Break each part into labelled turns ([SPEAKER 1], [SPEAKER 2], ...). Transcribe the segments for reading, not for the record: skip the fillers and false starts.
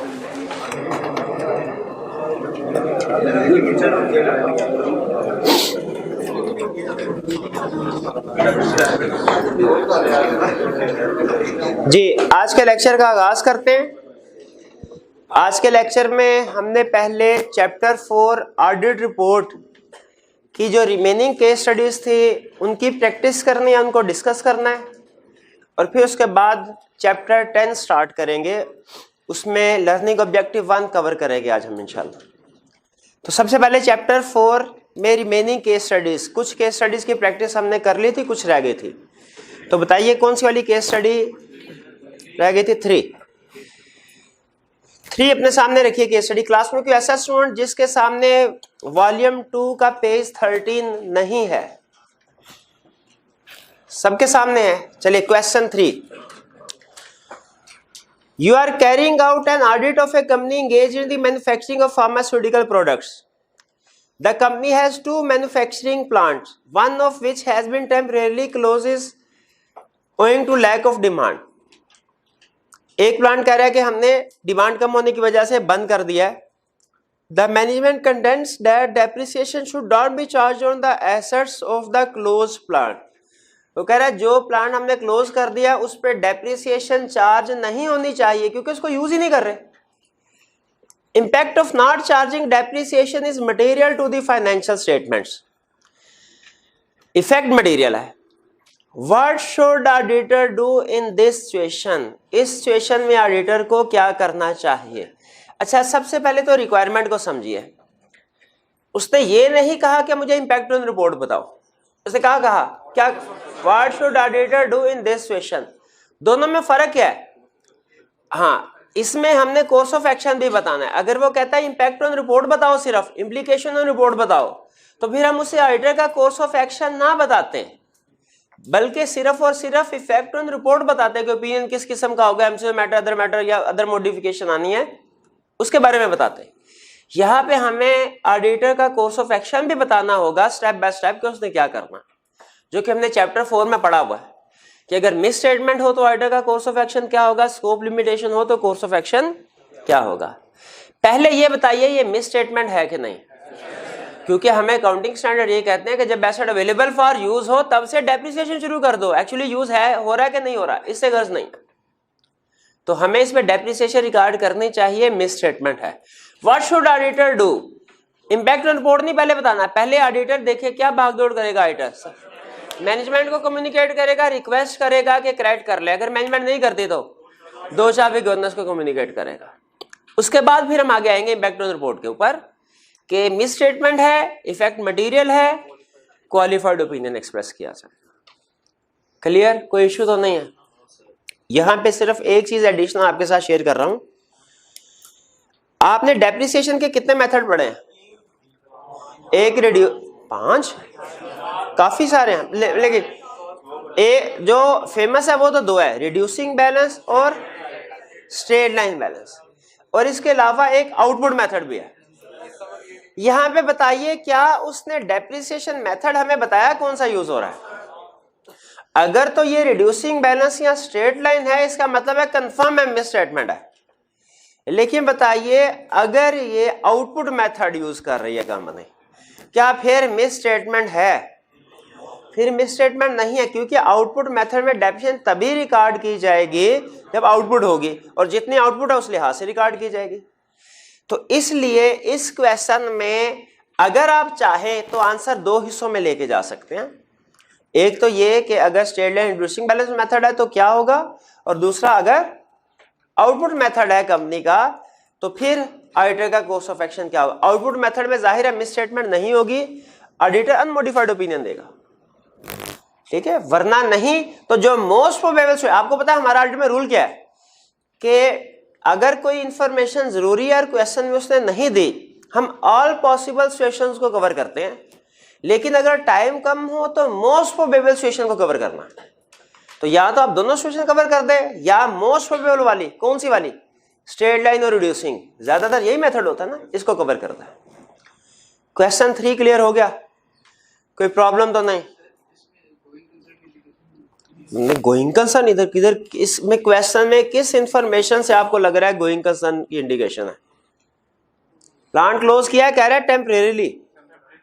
[SPEAKER 1] जी, आज के लेक्चर का आगाज करते हैं। आज के लेक्चर में हमने पहले चैप्टर 4 ऑडिट रिपोर्ट की जो रिमेनिंग केस स्टडीज थी उनकी प्रैक्टिस करनी है, उनको डिस्कस करना है, और फिर उसके बाद चैप्टर 10 स्टार्ट करेंगे। उसमें लर्निंग ऑब्जेक्टिव 1 कवर करेंगे आज हम इंशाल्लाह। तो सबसे पहले चैप्टर 4 में रिमेनिंग केस स्टडीज, कुछ केस स्टडीज की प्रैक्टिस हमने कर ली थी, कुछ रह गई थी। तो बताइए कौन सी वाली केस स्टडी रह गई थी? 3 अपने सामने रखिए केस स्टडी। क्लास में कोई ऐसा स्टूडेंट जिसके सामने वॉल्यूम 2 का पेज 13 नहीं है? सबके सामने है। चलिए question 3। You are carrying out an audit of a company engaged in the manufacturing of pharmaceutical products. The company has 2 manufacturing plants, one of which has been temporarily closed owing to lack of demand. एक plant कह रहा है कि हमने demand कम होने की वजह से बंद कर दिया है। The management contends that depreciation should not be charged on the assets of the closed plant. वो कह रहा है जो प्लांट हमने क्लोज कर दिया उस पर डेप्रिसिएशन चार्ज नहीं होनी चाहिए क्योंकि उसको यूज ही नहीं कर रहे। Impact of not charging depreciation is material to the financial statements. Effect material है। What should auditor do in this situation? इस सिचुएशन में ऑडिटर को क्या करना चाहिए? अच्छा, सबसे पहले तो रिक्वायरमेंट को समझिए। उसने ये नहीं कहा कि मुझे इम्पैक्ट ऑन रिपोर्ट बताओ, उसने कहा क्या? What should auditor do in this situation? दोनों में फर्क क्या है? हाँ, इसमें हमने कोर्स ऑफ एक्शन भी बताना है। अगर वो कहता है इम्पैक्ट ऑन रिपोर्ट बताओ, सिर्फ इम्प्लीकेशन ऑन रिपोर्ट बताओ, तो फिर हम उसे ऑडिटर का कोर्स ऑफ एक्शन ना बताते, बल्कि सिर्फ और सिर्फ इफेक्ट ऑन रिपोर्ट बताते हैं कि ओपिनियन किस किस्म का होगा, एमसीक्यू मैटर, अदर मैटर या अदर मॉडिफिकेशन आनी है, उसके बारे में बताते हैं। यहाँ पे हमें ऑडिटर का कोर्स ऑफ एक्शन भी बताना होगा स्टेप बाय स्टेप कि उसने क्या करना, जो कि हमने चैप्टर 4 में पढ़ा हुआ है कि अगर मिस स्टेटमेंट हो तो ऑडिटर का कोर्स ऑफ एक्शन क्या होगा, स्कोप लिमिटेशन हो तो कोर्स ऑफ एक्शन क्या होगा। पहले ये बताइए ये मिस स्टेटमेंट है कि नहीं, क्योंकि हमें अकाउंटिंग स्टैंडर्ड ये कहते हैं कि जब एसेट अवेलेबल फॉर यूज हो तब से डेप्रिसिएशन शुरू कर दो। एक्चुअली यूज है, हो रहा है कि नहीं हो रहा, इससे गर्ज नहीं, तो हमें इसमें डेप्रिसिएशन रिकॉर्ड करनी चाहिए। मिस स्टेटमेंट है। What should auditor do? Impact on report नहीं पहले बताना, पहले ऑडिटर देखे क्या भागदौड़ करेगा। ऑडिटर मैनेजमेंट को कम्युनिकेट करेगा, रिक्वेस्ट करेगा कि करेक्ट कर ले। अगर मैनेजमेंट नहीं करती तो 2 चाबी गवर्नर्स को कम्युनिकेट करेगा। उसके बाद फिर हम आगे आएंगे इंपैक्ट ऑन रिपोर्ट के ऊपर कि मिस स्टेटमेंट है, इफेक्ट मटेरियल है, क्वालिफाइड ओपिनियन एक्सप्रेस किया जाए। क्लियर? कोई इश्यू तो नहीं है। यहां पे सिर्फ एक चीज एडिशनल आपके साथ शेयर कर रहा हूं। आपने डेप्रिसिएशन के कितने मेथड पढ़े हैं? एक 5 काफी सारे हैं, लेकिन जो फेमस है वो तो 2 है, रिड्यूसिंग बैलेंस और स्ट्रेट लाइन बैलेंस, और इसके अलावा एक आउटपुट मेथड भी है। यहां पे बताइए क्या उसने डेप्रिसिएशन मेथड हमें बताया कौन सा यूज हो रहा है? अगर तो ये रिड्यूसिंग बैलेंस या स्ट्रेट लाइन है, इसका मतलब है कंफर्म है मिस स्टेटमेंट है। लेकिन बताइए अगर ये आउटपुट मेथड यूज कर रही है कंपनी, क्या फिर मिस स्टेटमेंट है? फिर मिस स्टेटमेंट नहीं है, क्योंकि आउटपुट मेथड में डेप्रिसिएशन तभी रिकॉर्ड की जाएगी जब आउटपुट होगी, और जितनी आउटपुट है उस लिहाज से रिकॉर्ड की जाएगी। तो इसलिए इस क्वेश्चन में अगर आप चाहें तो आंसर 2 हिस्सों में लेके जा सकते हैं। एक तो ये कि अगर straight line reducing balance method है तो क्या होगा, और दूसरा अगर आउटपुट मेथड है कंपनी का तो फिर ऑडिटर का कोर्स ऑफ एक्शन क्या होगा। आउटपुट मेथड में जाहिर है मिस स्टेटमेंट नहीं होगी, ऑडिटर अनमोडिफाइड ओपिनियन देगा, ठीक है, वरना नहीं तो जो मोस्ट प्रोबेबल। आपको पता है हमारा ऑडिट में रूल क्या है कि अगर कोई इंफॉर्मेशन जरूरी है और क्वेश्चन में उसने नहीं दी, हम ऑल पॉसिबल सिचुएशंस को कवर करते हैं, लेकिन अगर टाइम कम हो तो मोस्ट प्रोबेबल सिचुएशन को कवर करना। तो या तो आप दोनों सिचुएशन कवर कर दें या मोस्ट प्रोबेबल वाली, कौन सी वाली, स्ट्रेट लाइन और रिड्यूसिंग, ज्यादातर यही मेथड होता है ना, इसको कवर करता है। क्वेश्चन 3 क्लियर हो गया? कोई प्रॉब्लम तो नहीं? गोइंग कंसर्न इधर किधर, इसमें क्वेश्चन में किस इंफॉर्मेशन से आपको लग रहा है गोइंग कंसर्न की इंडिकेशन है? प्लांट क्लोज किया है, कह रहा है टेम्परेरीली,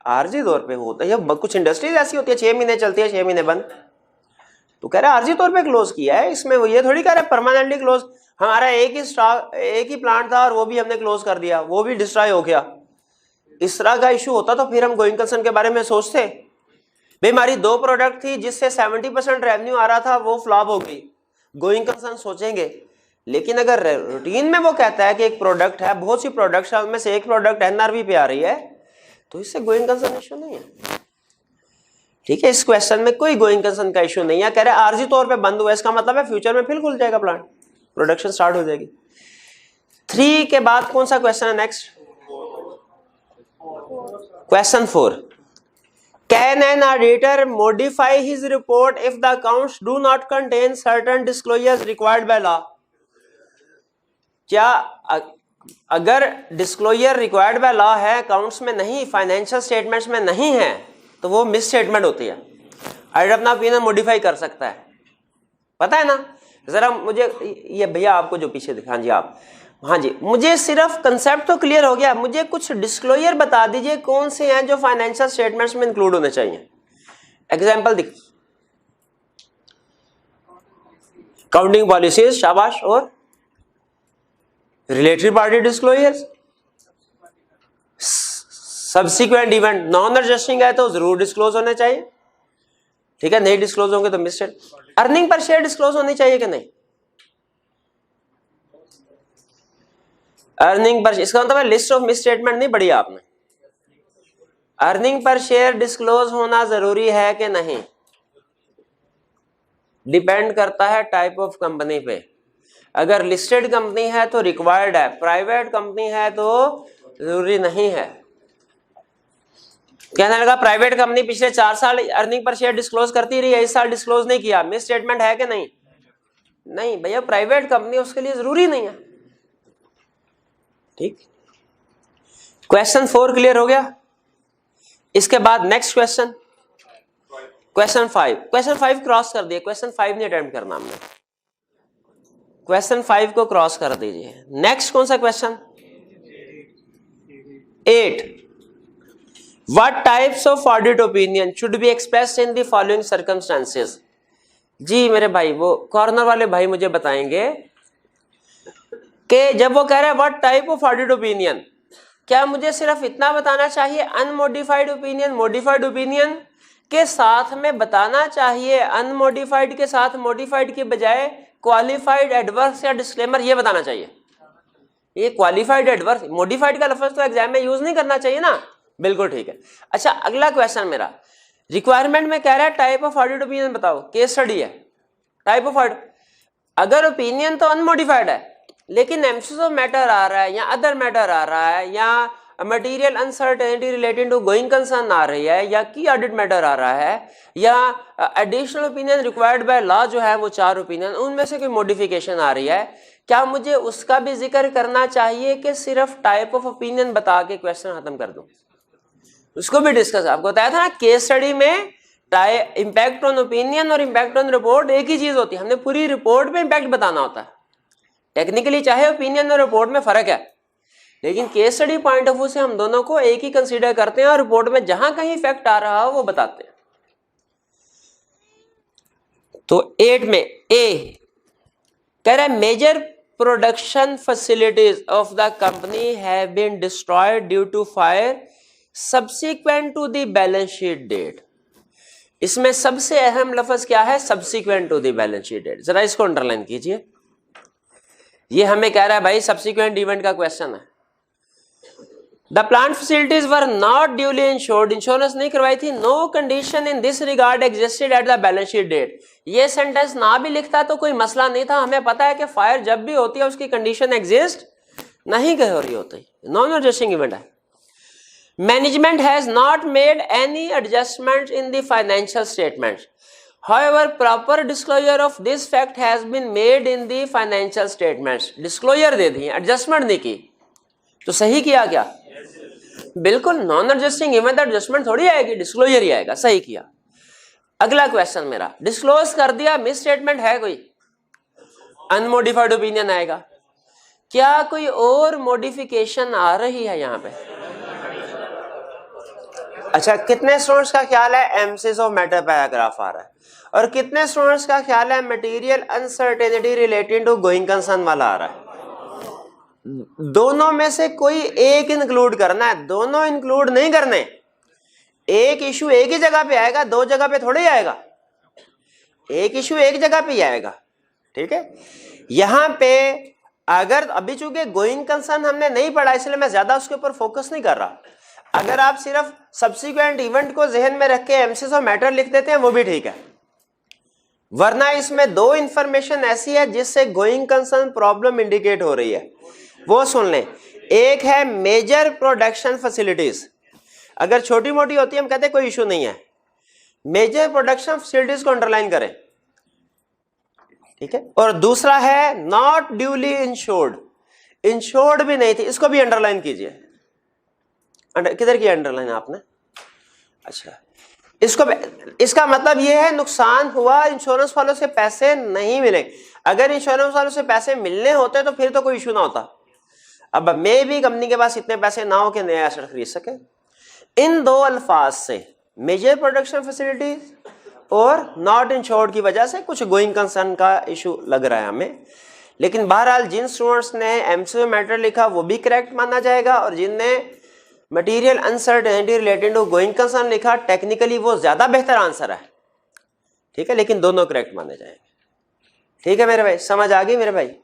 [SPEAKER 1] आरजी तौर पे होता है। कुछ इंडस्ट्रीज ऐसी होती है 6 महीने चलती है 6 महीने बंद, तो कह रहा है आरजी तौर पे क्लोज किया है। इसमें वो ये थोड़ी कह रहा है परमानेंटली क्लोज। हमारा एक ही प्लांट था और वो भी हमने क्लोज कर दिया, वो भी डिस्ट्रॉय हो गया। इस तरह का इशू होता तो फिर हम गोइंग कंसर्न के बारे में सोचते। भाई हमारी 2 प्रोडक्ट थी जिससे 70% रेवेन्यू आ रहा था, वो फ्लॉप हो गई, गोइंग कंसर्न सोचेंगे। लेकिन अगर रूटीन में वो कहता है कि एक प्रोडक्ट है, बहुत सी प्रोडक्ट्स है, उनमें से एक प्रोडक्ट एनआरवी पे आ रही है, तो इससे गोइंग कंसर्न इशू नहीं है। ठीक है, इस क्वेश्चन में कोई गोइंग कंसर्न का इशू नहीं है। कह रहे हैं आरजी तौर पे बंद हुआ, इसका मतलब है फ्यूचर में फिर खुल जाएगा प्लांट, प्रोडक्शन स्टार्ट हो जाएगी। 3 के बाद कौन सा क्वेश्चन है next? Question 4, can an auditor modify his report if the accounts do not contain certain disclosures required by law? क्या अगर डिस्क्लोजर रिक्वायर्ड बाय लॉ है अकाउंट्स में नहीं, फाइनेंशियल स्टेटमेंट्स में नहीं है, तो वो मिस स्टेटमेंट होती है, ऑडिटर अपना ओपिनियन मॉडिफाई कर सकता है, पता है ना? जरा मुझे ये भैया आपको जो पीछे दिखा, हाँ जी आप, हाँ जी, मुझे सिर्फ कंसेप्ट तो क्लियर हो गया, मुझे कुछ डिस्क्लोजर बता दीजिए कौन से हैं जो फाइनेंशियल स्टेटमेंट्स में इंक्लूड होने चाहिए। एग्जाम्पल दिख, काउंटिंग पॉलिसीज, शाबाश, और related party disclosures, subsequent event, non adjusting है तो जरूर डिस्क्लोज होने चाहिए। ठीक है, नहीं डिस्क्लोज होंगे तो miss. Earning per share disclose होनी चाहिए कि नहीं? अर्निंग पर, इसका मतलब लिस्ट ऑफ मिस स्टेटमेंट नहीं पढ़ी आपने। अर्निंग पर शेयर डिस्क्लोज होना जरूरी है कि नहीं? डिपेंड करता है टाइप ऑफ कंपनी पे। अगर लिस्टेड कंपनी है तो रिक्वायर्ड है, प्राइवेट कंपनी है तो जरूरी नहीं है। कहने लगा प्राइवेट कंपनी पिछले 4 साल अर्निंग पर शेयर डिस्क्लोज करती रही है, इस साल डिस्क्लोज नहीं किया, मिस स्टेटमेंट है कि नहीं? नहीं भैया, प्राइवेट कंपनी उसके लिए जरूरी नहीं है। ठीक, क्वेश्चन 4 क्लियर हो गया। इसके बाद next question, question 5। Question 5 cross कर दिए, क्वेश्चन 5 नहीं अटेम्प्ट करना हमने, क्वेश्चन 5 को क्रॉस कर दीजिए। नेक्स्ट कौन सा question? 8, What types of audit opinion should be expressed in the following circumstances? जी मेरे भाई, वो कॉर्नर वाले भाई मुझे बताएंगे कि जब वो कह रहे हैं what type of audit opinion, क्या मुझे सिर्फ इतना बताना चाहिए अनमोडिफाइड ओपिनियन, मॉडिफाइड ओपिनियन के साथ में बताना चाहिए, अनमोडिफाइड के साथ मॉडिफाइड के बजाय क्वालिफाइड, एडवर्स या डिस्क्लेमर ये बताना चाहिए? ये क्वालिफाइड, एडवर्स, मॉडिफाइड का लफ्ज तो एग्जाम में यूज नहीं करना चाहिए ना। बिल्कुल ठीक है। अच्छा, अगला क्वेश्चन मेरा रिक्वायरमेंट में कह रहा है टाइप ऑफ ऑडिट ओपिनियन बताओ, केस स्टडी है, टाइप ऑफ ऑडिट। अगर ओपिनियन तो अनमोडिफाइड है लेकिन एम्फसिस ऑफ मैटर आ रहा है या अदर मैटर आ रहा है या material uncertainty related to going concern आ रही है या की ऑडिट मैटर आ रहा है या additional opinion required by law जो है वो 4 ओपिनियन, उनमें से कोई मॉडिफिकेशन आ रही है, क्या मुझे उसका भी जिक्र करना चाहिए कि सिर्फ टाइप ऑफ ओपिनियन बता के क्वेश्चन खत्म कर दूं? उसको भी डिस्कस, आपको बताया था ना केस स्टडी में इंपैक्ट ऑन ओपिनियन और इंपैक्ट ऑन रिपोर्ट एक ही चीज होती है, हमने पूरी रिपोर्ट पे इंपैक्ट बताना होता है। टेक्निकली चाहे ओपिनियन और रिपोर्ट में फर्क है, लेकिन case study point of view से हम दोनों को एक ही कंसीडर करते हैं और रिपोर्ट में जहां कहीं इफेक्ट आ रहा हो वो बताते हैं। तो 8 में ए कह रहा है major production facilities of the company have been destroyed due to fire subsequent to the balance sheet date. इसमें सबसे अहम लफ्ज क्या है? Subsequent to the balance sheet date. जरा इसको अंडरलाइन कीजिए, ये हमें कह रहा है भाई सब्सिक्वेंट इवेंट का क्वेश्चन है। The plant facilities were not duly insured, insurance नहीं करवाई थी, no condition in this regard existed at the balance sheet date. ये सेंटेंस ना भी लिखता तो कोई मसला नहीं था, हमें पता है कि फायर जब भी होती है उसकी कंडीशन एग्जिस्ट नहीं हो रही होती, नॉन एडजस्टिंग इवेंट है। Management has not made any adjustments in the financial statements. However, proper disclosure of this fact has been made in the financial statements. Disclosure they the, adjustment नहीं की, तो सही किया क्या? बिल्कुल, नॉन एडजस्टिंग इवेंट एडजस्टमेंट थोड़ी आएगी, disclosure ही आएगा, सही किया। अगला क्वेश्चन मेरा, डिस्क्लोज कर दिया, मिस स्टेटमेंट है कोई, अनमोडिफाइड ओपिनियन आएगा। क्या कोई और मॉडिफिकेशन आ रही है यहाँ पे? अच्छा, कितने स्टूडेंट्स का ख्याल है एम्फेसिस ऑफ मैटर पैराग्राफ आ रहा है, और कितने स्टूडेंट्स का ख्याल है material uncertainty related to going concern वाला आ रहा है? दोनों में से कोई एक इंक्लूड करना है, दोनों इंक्लूड नहीं करने। एक इशू एक ही जगह पे आएगा, दो जगह पे थोड़े ही आएगा, एक इशू एक जगह पे ही आएगा, ठीक है। यहां पे अगर अभी चूंकि गोइंग कंसर्न हमने नहीं पढ़ा इसलिए मैं ज्यादा उसके ऊपर फोकस नहीं कर रहा। अगर आप सिर्फ सब्सिक्वेंट इवेंट को जहन में रख के एम्फेसिस ऑफ मैटर लिख देते हैं वो भी ठीक है, वरना इसमें दो इंफॉर्मेशन ऐसी है जिससे गोइंग कंसर्न प्रॉब्लम इंडिकेट हो रही है, वो सुन लें। एक है मेजर प्रोडक्शन फैसिलिटीज, अगर छोटी मोटी होती है हम कहते हैं कोई इशू नहीं है, मेजर प्रोडक्शन फैसिलिटीज को अंडरलाइन करें, ठीक है। और दूसरा है नॉट ड्यूली इंश्योर्ड, इंश्योर्ड भी नहीं थी, इसको भी अंडरलाइन कीजिए। किधर की अंडरलाइन आपने? अच्छा, इसको, इसका मतलब यह है नुकसान हुआ, इंश्योरेंस वालों से पैसे नहीं मिले। अगर इंश्योरेंस वालों से पैसे मिलने होते तो फिर तो कोई इशू ना होता। अब मे भी कंपनी के पास इतने पैसे ना हो कि नया एसेट खरीद सके। इन दो अल्फाज से मेजर प्रोडक्शन फैसिलिटीज और नॉट इंश्योर्ड की वजह से कुछ गोइंग कंसर्न का इशू लग रहा है हमें। लेकिन बहरहाल जिन स्टूडेंट्स ने एमसीक्यू मैटर लिखा वो भी करेक्ट माना जाएगा, और जिनने material uncertainty related to going concern लिखा टेक्निकली वो ज्यादा बेहतर आंसर है, ठीक है, लेकिन दोनों करेक्ट माने जाएंगे। ठीक है मेरे भाई, समझ आ गई मेरे भाई?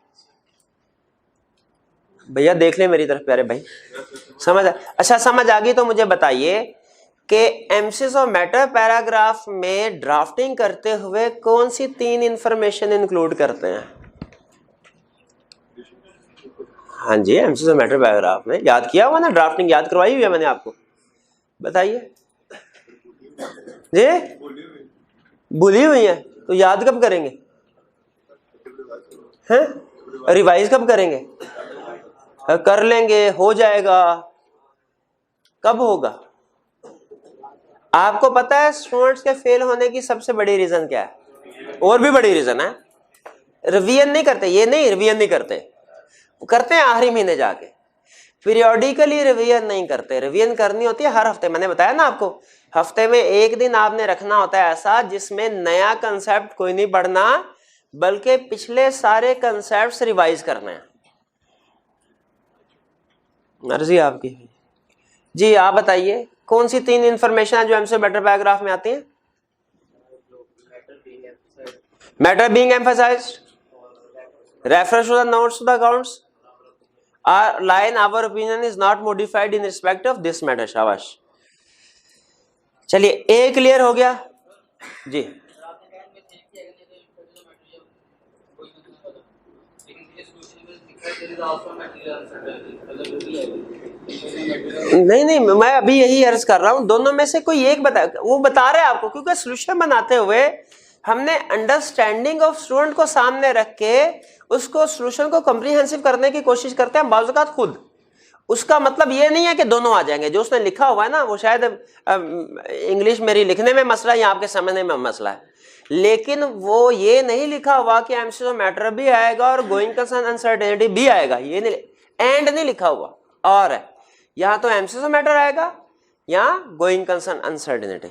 [SPEAKER 1] भैया देख ले मेरी तरफ प्यारे भाई, समझ अच्छा समझ आ गई तो मुझे बताइए कि एम्फेसिस ऑफ मैटर पैराग्राफ में ड्राफ्टिंग करते हुए कौन सी तीन इंफॉर्मेशन इंक्लूड करते हैं? हाँ जी, एम्फेसिस ऑफ मैटर पैराग्राफ में याद किया हुआ ना, ड्राफ्टिंग याद करवाई हुई है मैंने आपको, बताइए जी। भूली हुई है तो याद कब करेंगे? हैं? रिवाइज कब करेंगे? कर लेंगे, हो जाएगा। कब होगा? आपको पता है स्टूडेंट्स के फेल होने की सबसे बड़ी रीजन क्या है? और भी बड़ी रीजन है, रिवीजन नहीं करते। ये नहीं, रिवीजन नहीं करते, वो करते हैं आखिरी महीने जाके, पीरियोडिकली रिवीजन नहीं करते। रिवीजन करनी होती है हर हफ्ते, मैंने बताया ना आपको, हफ्ते में एक दिन आपने रखना होता है ऐसा जिसमें नया कंसेप्ट कोई नहीं पढ़ना बल्कि पिछले सारे कंसेप्ट्स रिवाइज करने हैं। मर्जी आपकी जी। आप बताइए कौन सी तीन इंफॉर्मेशन है जो एमसीक्यू मैटर पैराग्राफ में आती हैं? Matter being emphasized, reference to the notes to the accounts, our line our opinion is not modified in respect of this matter। शाबाश। चलिए ए क्लियर हो गया जी। नहीं, मैं अभी यही अर्ज कर रहा हूं, दोनों में से कोई एक बता, वो बता रहे हैं आपको, क्योंकि सोल्यूशन बनाते हुए हमने अंडरस्टैंडिंग ऑफ स्टूडेंट को सामने रख के उसको सोल्यूशन को कॉम्प्रिहेंसिव करने की कोशिश करते हैं बाज़ औक़ात खुद। उसका मतलब ये नहीं है कि दोनों आ जाएंगे, जो उसने लिखा हुआ है ना वो शायद इंग्लिश मेरी लिखने में मसला है या आपके समझने में मसला है, लेकिन वो ये नहीं लिखा हुआ कि एमसीक्यू मैटर भी आएगा और गोइंग कंसर्न अनसर्टेनिटी भी आएगा, ये नहीं, एंड नहीं लिखा हुआ। और है यहाँ तो एमसीक्यू मैटर आएगा या गोइंग कंसर्न अनसर्टेनिटी।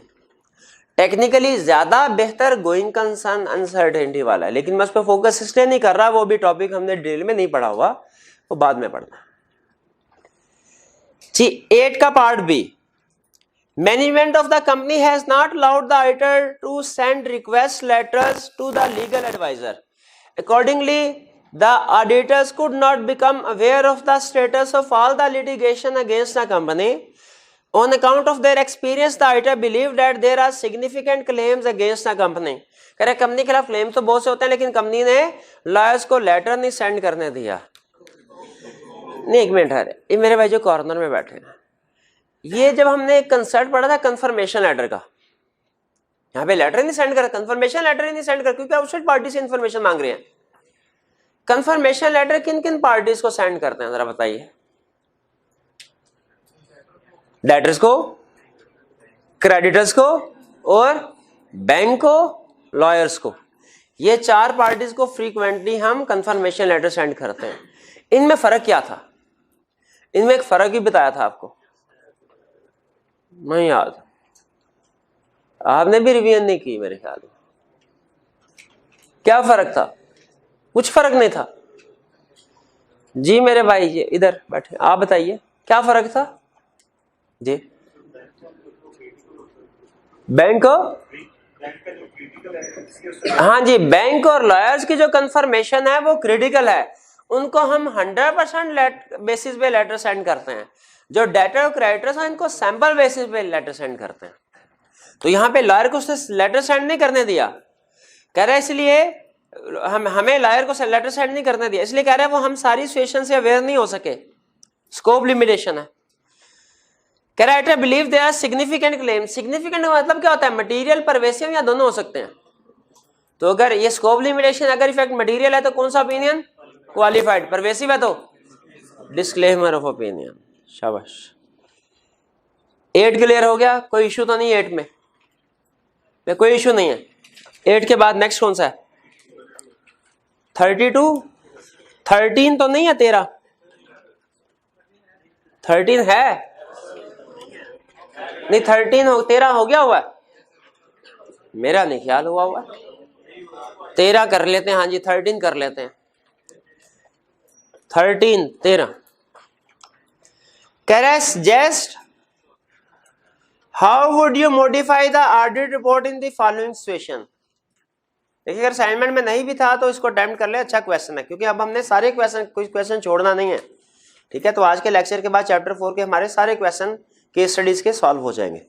[SPEAKER 1] टेक्निकली ज्यादा बेहतर गोइंग कंसर्न अनसर्टेनिटी वाला है, लेकिन मैं उस पर फोकस इसलिए नहीं कर रहा, वो भी टॉपिक हमने डिटेल में नहीं पढ़ा हुआ, वो बाद में पढ़ना। जी 8 का part B, management of the company has not allowed the auditor to send request letters to the legal adviser. Accordingly the auditors could not become aware of the status of all the litigation against the company. On account of their experience, the auditor believed that there are significant claims against the company। कह रहे company के खिलाफ claim तो बहुत से होते हैं, लेकिन कंपनी ने लॉयर्स को लेटर नहीं सेंड करने दिया। नहीं, एक मिनट है, ये मेरे भाई जो कॉर्नर में बैठे हैं, ये जब हमने एक कंसर्ट पढ़ा था कन्फर्मेशन लेटर का, यहाँ पे लेटर नहीं सेंड कर, कन्फर्मेशन लेटर ही नहीं सेंड कर, क्योंकि आउटसाइड पार्टी से इन्फॉर्मेशन मांग रहे हैं। कन्फर्मेशन लेटर किन किन पार्टीज को सेंड करते हैं जरा बताइए? डेटर्स को, क्रेडिटर्स को और बैंक को, लॉयर्स को, ये 4 पार्टीज को फ्रीक्वेंटली हम कंफर्मेशन लेटर सेंड करते हैं। इनमें फर्क क्या था? इनमें एक फर्क ही बताया था आपको, नहीं याद? आपने भी रिवीजन नहीं की मेरे ख्याल में। क्या फर्क था? कुछ फर्क नहीं था जी मेरे भाई, जी इधर बैठे, आप बताइए क्या फर्क था जी? बैंक, हाँ जी, बैंक और लॉयर्स की जो कंफर्मेशन है वो क्रिटिकल है, उनको हम 100% बेसिस पे लेटर सेंड करते हैं। जो डेटर और क्रेडिटर्स हैं इनको सैंपल बेसिस पे लेटर सेंड करते हैं। तो यहाँ पे लॉयर को उसने लेटर सेंड नहीं करने दिया, कह रहा है इसलिए हमें लॉयर को लेटर सेंड नहीं करने दिया, इसलिए कह रहा है वो हम सारी सिचुएशन से अवेयर नहीं हो सके, स्कोप लिमिटेशन है। कह रहा है believe there are significant claim. Significant का मतलब क्या होता है? मटेरियल, परवेसिव या दोनों हो सकते हैं। तो अगर ये स्कोप लिमिटेशन अगर इफेक्ट मटेरियल है तो कौन सा ओपिनियन? क्वालिफाइड। परवेसिव है तो डिस्क्लेमर ऑफ ओपिनियन। शाबाश, 8 क्लियर हो गया? कोई इशू तो नहीं है 8 में? कोई इशू नहीं है। 8 के बाद नेक्स्ट कौन सा है? 32। 13 तो नहीं है? 13 है नहीं, 13 हो गया हुआ है, मेरा नहीं ख्याल हुआ हुआ। 13 कर लेते हैं, हाँ जी 13 कर लेते हैं। 13 कह रहा है suggest how would you modify the audit report in the following situation. देखिए अगर असाइनमेंट में नहीं भी था तो इसको अटेम्प्ट कर ले, अच्छा क्वेश्चन है, क्योंकि अब हमने सारे क्वेश्चन, कुछ क्वेश्चन छोड़ना नहीं है, ठीक है। तो आज के लेक्चर के बाद चैप्टर 4 के हमारे सारे क्वेश्चन केस स्टडीज के सॉल्व हो जाएंगे।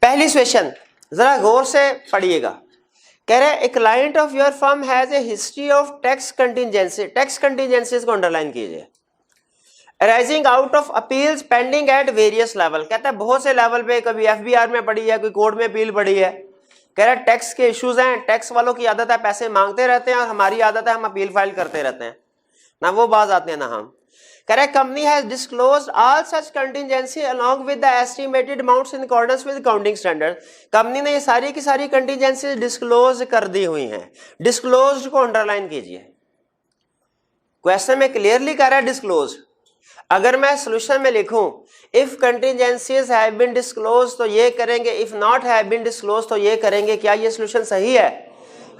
[SPEAKER 1] पहली सिचुएशन जरा गौर से पढ़िएगा। कह रहे a client of your firm has a history of tax contingency. Tax contingencies को अंडरलाइन कीजिए। Arising out of appeals pending at various level. कहता है बहुत से लेवल पे, कभी एफबीआर में पड़ी है, कोई कोर्ट में अपील पड़ी है। कह रहा है टैक्स के इश्यूज हैं, टैक्स वालों की आदत है पैसे मांगते रहते हैं और हमारी आदत है हम अपील फाइल करते रहते हैं, ना वो बाज आते हैं ना हम। कह रहा है company has disclosed all such contingency along with the estimated amounts in accordance with accounting standard. Company ने ये सारी की सारी कंटिजेंसी डिस्क्लोज कर दी हुई हैं। डिस्क्लोज्ड को अंडरलाइन कीजिए। क्वेश्चन में क्लियरली कह रहा है डिस्क्लोज। अगर मैं सोल्यूशन में लिखूं if contingencies have been disclose तो ये करेंगे, if not have been disclose तो ये करेंगे, क्या ये सोल्यूशन सही है?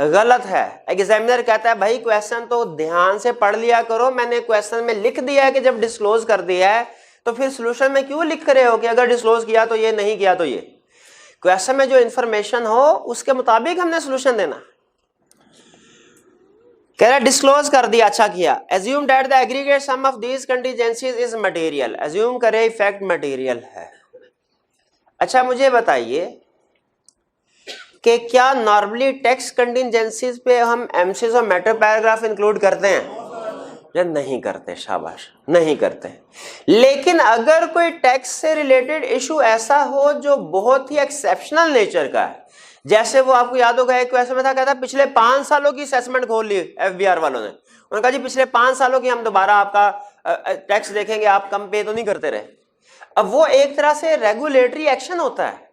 [SPEAKER 1] गलत है। एग्जामिनर कहता है भाई क्वेश्चन तो ध्यान से पढ़ लिया करो, मैंने क्वेश्चन में लिख दिया है कि जब डिस्क्लोज कर दिया है तो फिर सोल्यूशन में क्यों लिख रहे हो कि अगर डिस्क्लोज किया तो ये, नहीं किया तो ये। क्वेश्चन में जो इंफॉर्मेशन हो उसके मुताबिक हमने सोल्यूशन देना। कह रहा डिस्क्लोज कर दिया, अच्छा किया। Assume that the aggregate sum of these contingencies is material. Assume करे इफेक्ट मटेरियल है। अच्छा मुझे बताइए कि क्या नॉर्मली टैक्स कंटिजेंसीज पे हम एमसीज और मैटर पैराग्राफ इंक्लूड करते हैं या नहीं करते? शाबाश, नहीं करते। लेकिन अगर कोई टैक्स से रिलेटेड इशू ऐसा हो जो बहुत ही एक्सेप्शनल नेचर का है, जैसे वो आपको याद होगा एक क्वेश्चन में था, कहता पिछले 5 सालों की असेसमेंट खोल ली एफबीआर वालों ने, उन्होंने कहा जी पिछले 5 सालों की हम दोबारा आपका टैक्स देखेंगे, आप कम पे तो नहीं करते रहे। अब वो एक तरह से रेगुलेटरी एक्शन होता है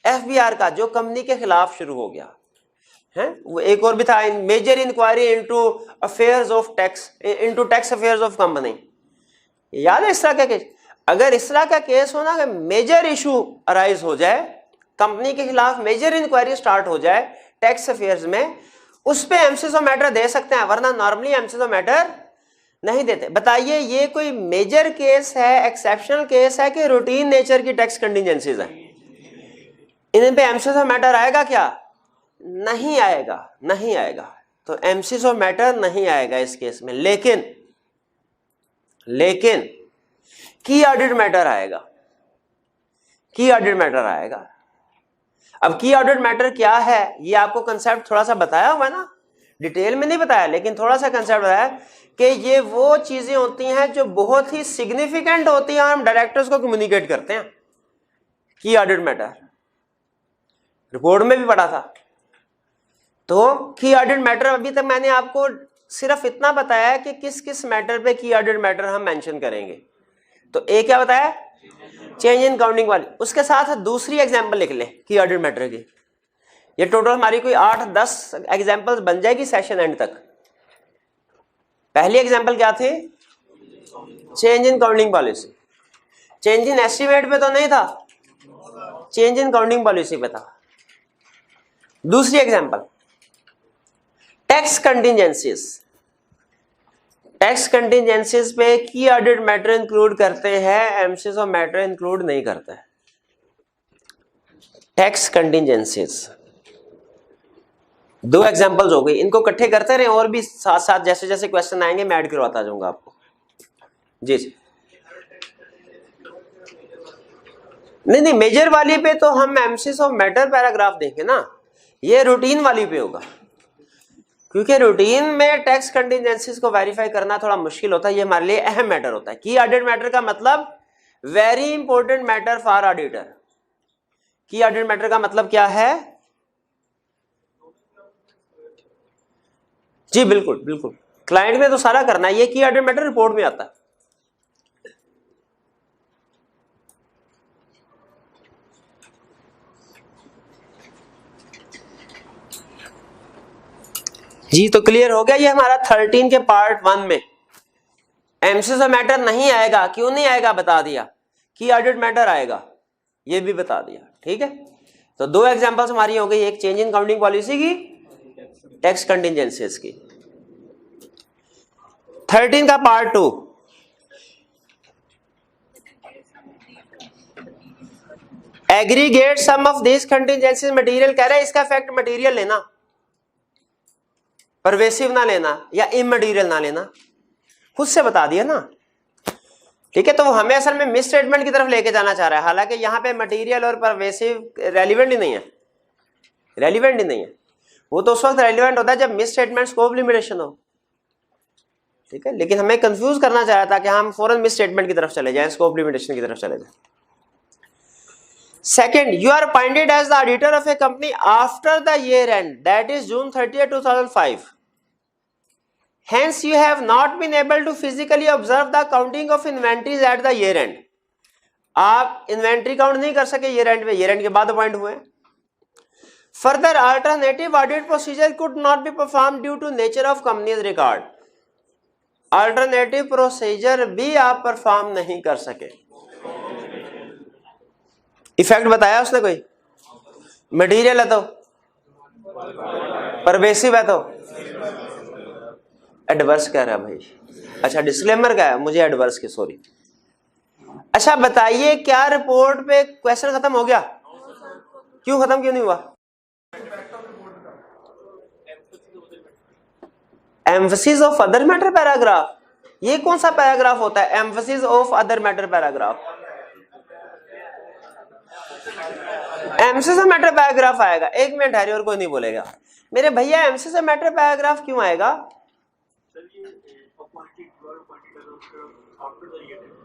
[SPEAKER 1] एफबीआर का जो कंपनी के खिलाफ शुरू हो गया है। वो एक और भी था, major inquiry into affairs of tax, into tax affairs of company. याद है इस तरह का केस? अगर इस तरह का केस हो ना कि मेजर इशू अराइज हो जाए, कंपनी के खिलाफ मेजर इंक्वायरी स्टार्ट हो जाए टैक्स अफेयर्स में, उस पे एमसीज ऑफ मैटर दे सकते हैं, वरना नॉर्मली एमसीज ऑफ मैटर नहीं देते। बताइए ये कोई मेजर केस है, एक्सेप्शनल केस है कि रूटीन नेचर की टैक्स कंटिजेंसीज है? इन पे एमसीज ऑफ मैटर आएगा क्या? नहीं आएगा, नहीं आएगा। तो एमसीज ऑफ मैटर नहीं आएगा इस केस में। लेकिन की ऑडिट मैटर आएगा, की ऑडिट मैटर आएगा। अब की ऑडिट मैटर क्या है ये आपको कंसेप्ट थोड़ा सा बताया हुआ है ना, डिटेल में नहीं बताया लेकिन थोड़ा सा कंसेप्ट बताया कि ये वो चीजें होती हैं जो बहुत ही सिग्निफिकेंट होती हैं और हम डायरेक्टर्स को कम्युनिकेट करते हैं। की ऑडिट मैटर रिपोर्ट में भी पढ़ा था। तो की ऑडिट मैटर अभी तक मैंने आपको सिर्फ इतना बताया है कि किस किस मैटर पे की ऑडिट मैटर हम मेंशन करेंगे। तो एक क्या बताया, चेंज इन काउंटिंग वाली। उसके साथ दूसरी एग्जांपल लिख ले की ऑडिट मैटर की। ये टोटल हमारी कोई 8-10 एग्जाम्पल्स बन जाएगी सेशन एंड तक। पहली एग्जाम्पल क्या थे? Change in counting policy. Change in estimate पे तो नहीं था, चेंज इन काउंटिंग पॉलिसी पे था। दूसरी example tax contingencies. Tax contingencies पे की ऑडिट मैटर इंक्लूड करते हैं, एमसीज और मैटर इंक्लूड नहीं करते हैं। टैक्स कंटिजेंसीज दो एग्जांपल्स हो गई, इनको इकट्ठे करते रहे और भी साथ साथ जैसे जैसे क्वेश्चन आएंगे मैं ऐड करवाता जाऊंगा आपको। जी जी नहीं मेजर वाली पे तो हम एमसीज ऑफ मैटर पैराग्राफ देंगे ना, ये रूटीन वाली पे होगा, क्योंकि रूटीन में टैक्स कंटिजेंसीज को वेरीफाई करना थोड़ा मुश्किल होता है, ये हमारे लिए अहम मैटर होता है। की ऑडिट मैटर का मतलब very important matter for auditor. की ऑडिट मैटर का मतलब क्या है? जी बिल्कुल बिल्कुल, क्लाइंट ने तो सारा करना है, ये की ऑडिट मैटर रिपोर्ट में आता है। जी तो क्लियर हो गया, ये हमारा 13 के पार्ट 1 में एमसीज ऑफ मैटर नहीं आएगा। क्यों नहीं आएगा बता दिया, की ऑडिट मैटर आएगा ये भी बता दिया। ठीक है, तो दो एग्जांपल्स हमारी हो गई, एक चेंज इन काउंटिंग पॉलिसी की, टैक्स कंटिजेंसीज की। 13 का part 2 aggregate sum of this contingencies material, कह रहे हैं इसका इफेक्ट मटेरियल लेना, परवेसिव ना लेना या इमटेरियल ना लेना, खुद से बता दिया ना। ठीक है, तो वो हमें असल में मिस स्टेटमेंट की तरफ लेके जाना चाह रहा है, हालांकि यहाँ पे मटेरियल और परवेसिव रेलिवेंट ही नहीं है, रेलिवेंट ही नहीं है। वो तो उस वक्त रेलिवेंट होता है जब मिस स्टेटमेंट स्कोप लिमिटेशन हो। ठीक है, लेकिन हमें कंफ्यूज करना चाह रहा था कि हम फौरन मिस स्टेटमेंट की तरफ चले जाएं, स्कोप लिमिटेशन की तरफ चले जाएं। Second, you are appointed as the auditor of a company after the year end, that is June 30th, 2005. Hence, you have not been able to physically observe the counting of inventories at the year end. आप inventory count नहीं कर सके year end में, year end के बाद appoint हुए। Further, alternative audit procedure could not be performed due to nature of company's record. Alternative procedure भी आप परफॉर्म नहीं कर सके। इफेक्ट बताया उसने कोई? मटेरियल है तो, परवेसिव है तो, एडवर्स कह रहा है भाई। अच्छा डिस्क्लेमर का है, मुझे एडवर्स की सॉरी। अच्छा बताइए क्या रिपोर्ट पे क्वेश्चन खत्म हो गया? क्यों खत्म क्यों नहीं हुआ? Emphasis of other matter paragraph, ये कौन सा पैराग्राफ होता है? Emphasis of other matter paragraph, MCs of matter paragraph आएगा। एक मिनट है और कोई नहीं बोलेगा मेरे भैया, एमसीज ऑफ मैटर पैराग्राफ क्यों आएगा?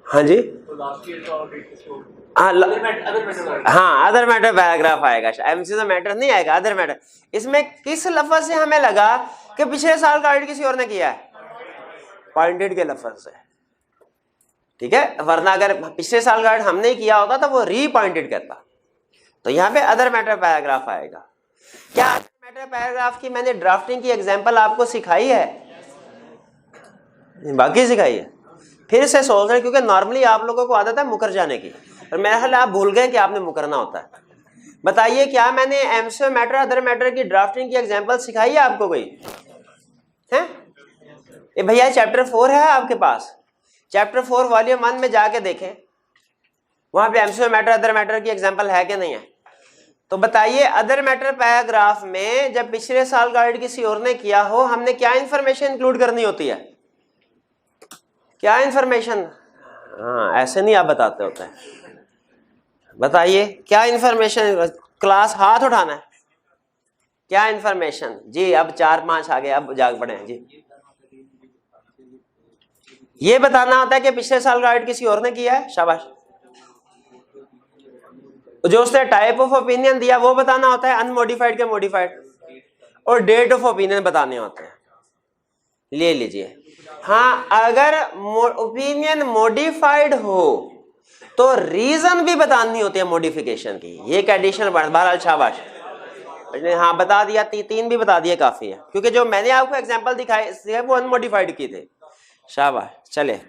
[SPEAKER 1] हाँ जी हाँ अदर मैटर पैराग्राफ आएगा, एमसीज ऑफ मैटर नहीं आएगा, अदर मैटर। इसमें किस लफ्ज से हमें लगा कि पिछले साल का ऑडिट किसी और ने किया है? पॉइंटेड के लफ्ज से। ठीक है, वरना अगर पिछले साल का ऑडिट हमने किया होता तो वो रीपॉइंटेड कहता। तो यहाँ पे अदर मैटर पैराग्राफ आएगा। क्या अदर मैटर पैराग्राफ की मैंने ड्राफ्टिंग की एग्जांपल आपको सिखाई है? बाकी सिखाई है, फिर से सोच रहे हैं, क्योंकि नॉर्मली आप लोगों को आदत है मुकर जाने की, और मेरा ख्याल आप भूल गए कि आपने मुकरना होता है। बताइए क्या मैंने एमसीओ मैटर अदर मैटर की ड्राफ्टिंग की एग्जांपल सिखाई है आपको कोई? है ये भैया चैप्टर 4 है आपके पास, चैप्टर 4 वॉल्यूम 1 में जाके देखें, वहां पे एमसीओ मैटर अदर मैटर की एग्जांपल है कि नहीं है? तो बताइए अदर मैटर पैराग्राफ में जब पिछले साल का ऑडिट किसी और ने किया हो, हमने क्या इंफॉर्मेशन इंक्लूड करनी होती है? क्या इंफॉर्मेशन? हाँ ऐसे नहीं आप बताते होते हैं, बताइए क्या इंफॉर्मेशन? क्लास हाथ उठाना है, क्या इंफॉर्मेशन? जी अब 4-5 आ गए, अब जाग पड़े हैं जी। ये बताना होता है कि पिछले साल का ऑडिट किसी और ने किया है, शाबाश। जो उसने टाइप ऑफ ओपिनियन दिया वो बताना होता है, अनमोडिफाइड के मॉडिफाइड, और डेट ऑफ ओपिनियन बताने होते हैं। ले लीजिए, हाँ अगर ओपिनियन मॉडिफाइड हो तो रीजन भी बतानी होती है मॉडिफिकेशन की, ये एक एडिशनल बात। बहरहाल शाबाश, हाँ बता दिया, तीन भी बता दिया काफी है, क्योंकि जो मैंने आपको एग्जांपल दिखाए वो अनमोडिफाइड की थे। शाबाश। चले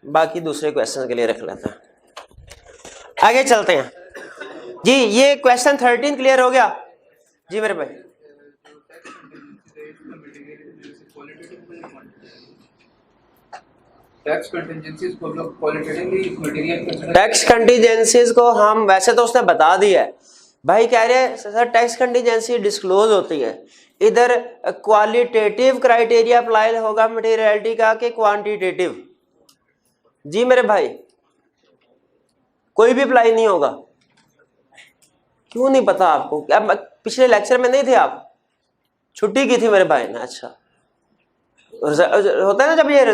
[SPEAKER 1] बाकी दूसरे क्वेश्चन के लिए रख लेते हैं, आगे चलते हैं जी। ये क्वेश्चन 13 क्लियर हो गया जी मेरे भाई?
[SPEAKER 2] टैक्स
[SPEAKER 1] कंटीजेंसीज को हम वैसे तो उसने बता दिया है भाई, कह रहे हैं सर टैक्स कंटीजेंसी डिस्क्लोज होती है, इधर क्वालिटेटिव क्राइटेरिया अप्लाई होगा मटेरियलिटी का कि क्वांटिटेटिव? जी मेरे भाई कोई भी अप्लाई नहीं होगा। क्यों नहीं पता आपको? अब पिछले लेक्चर में नहीं थे आप? छुट्टी की थी मेरे भाई ने? अच्छा, होता है ना जब ये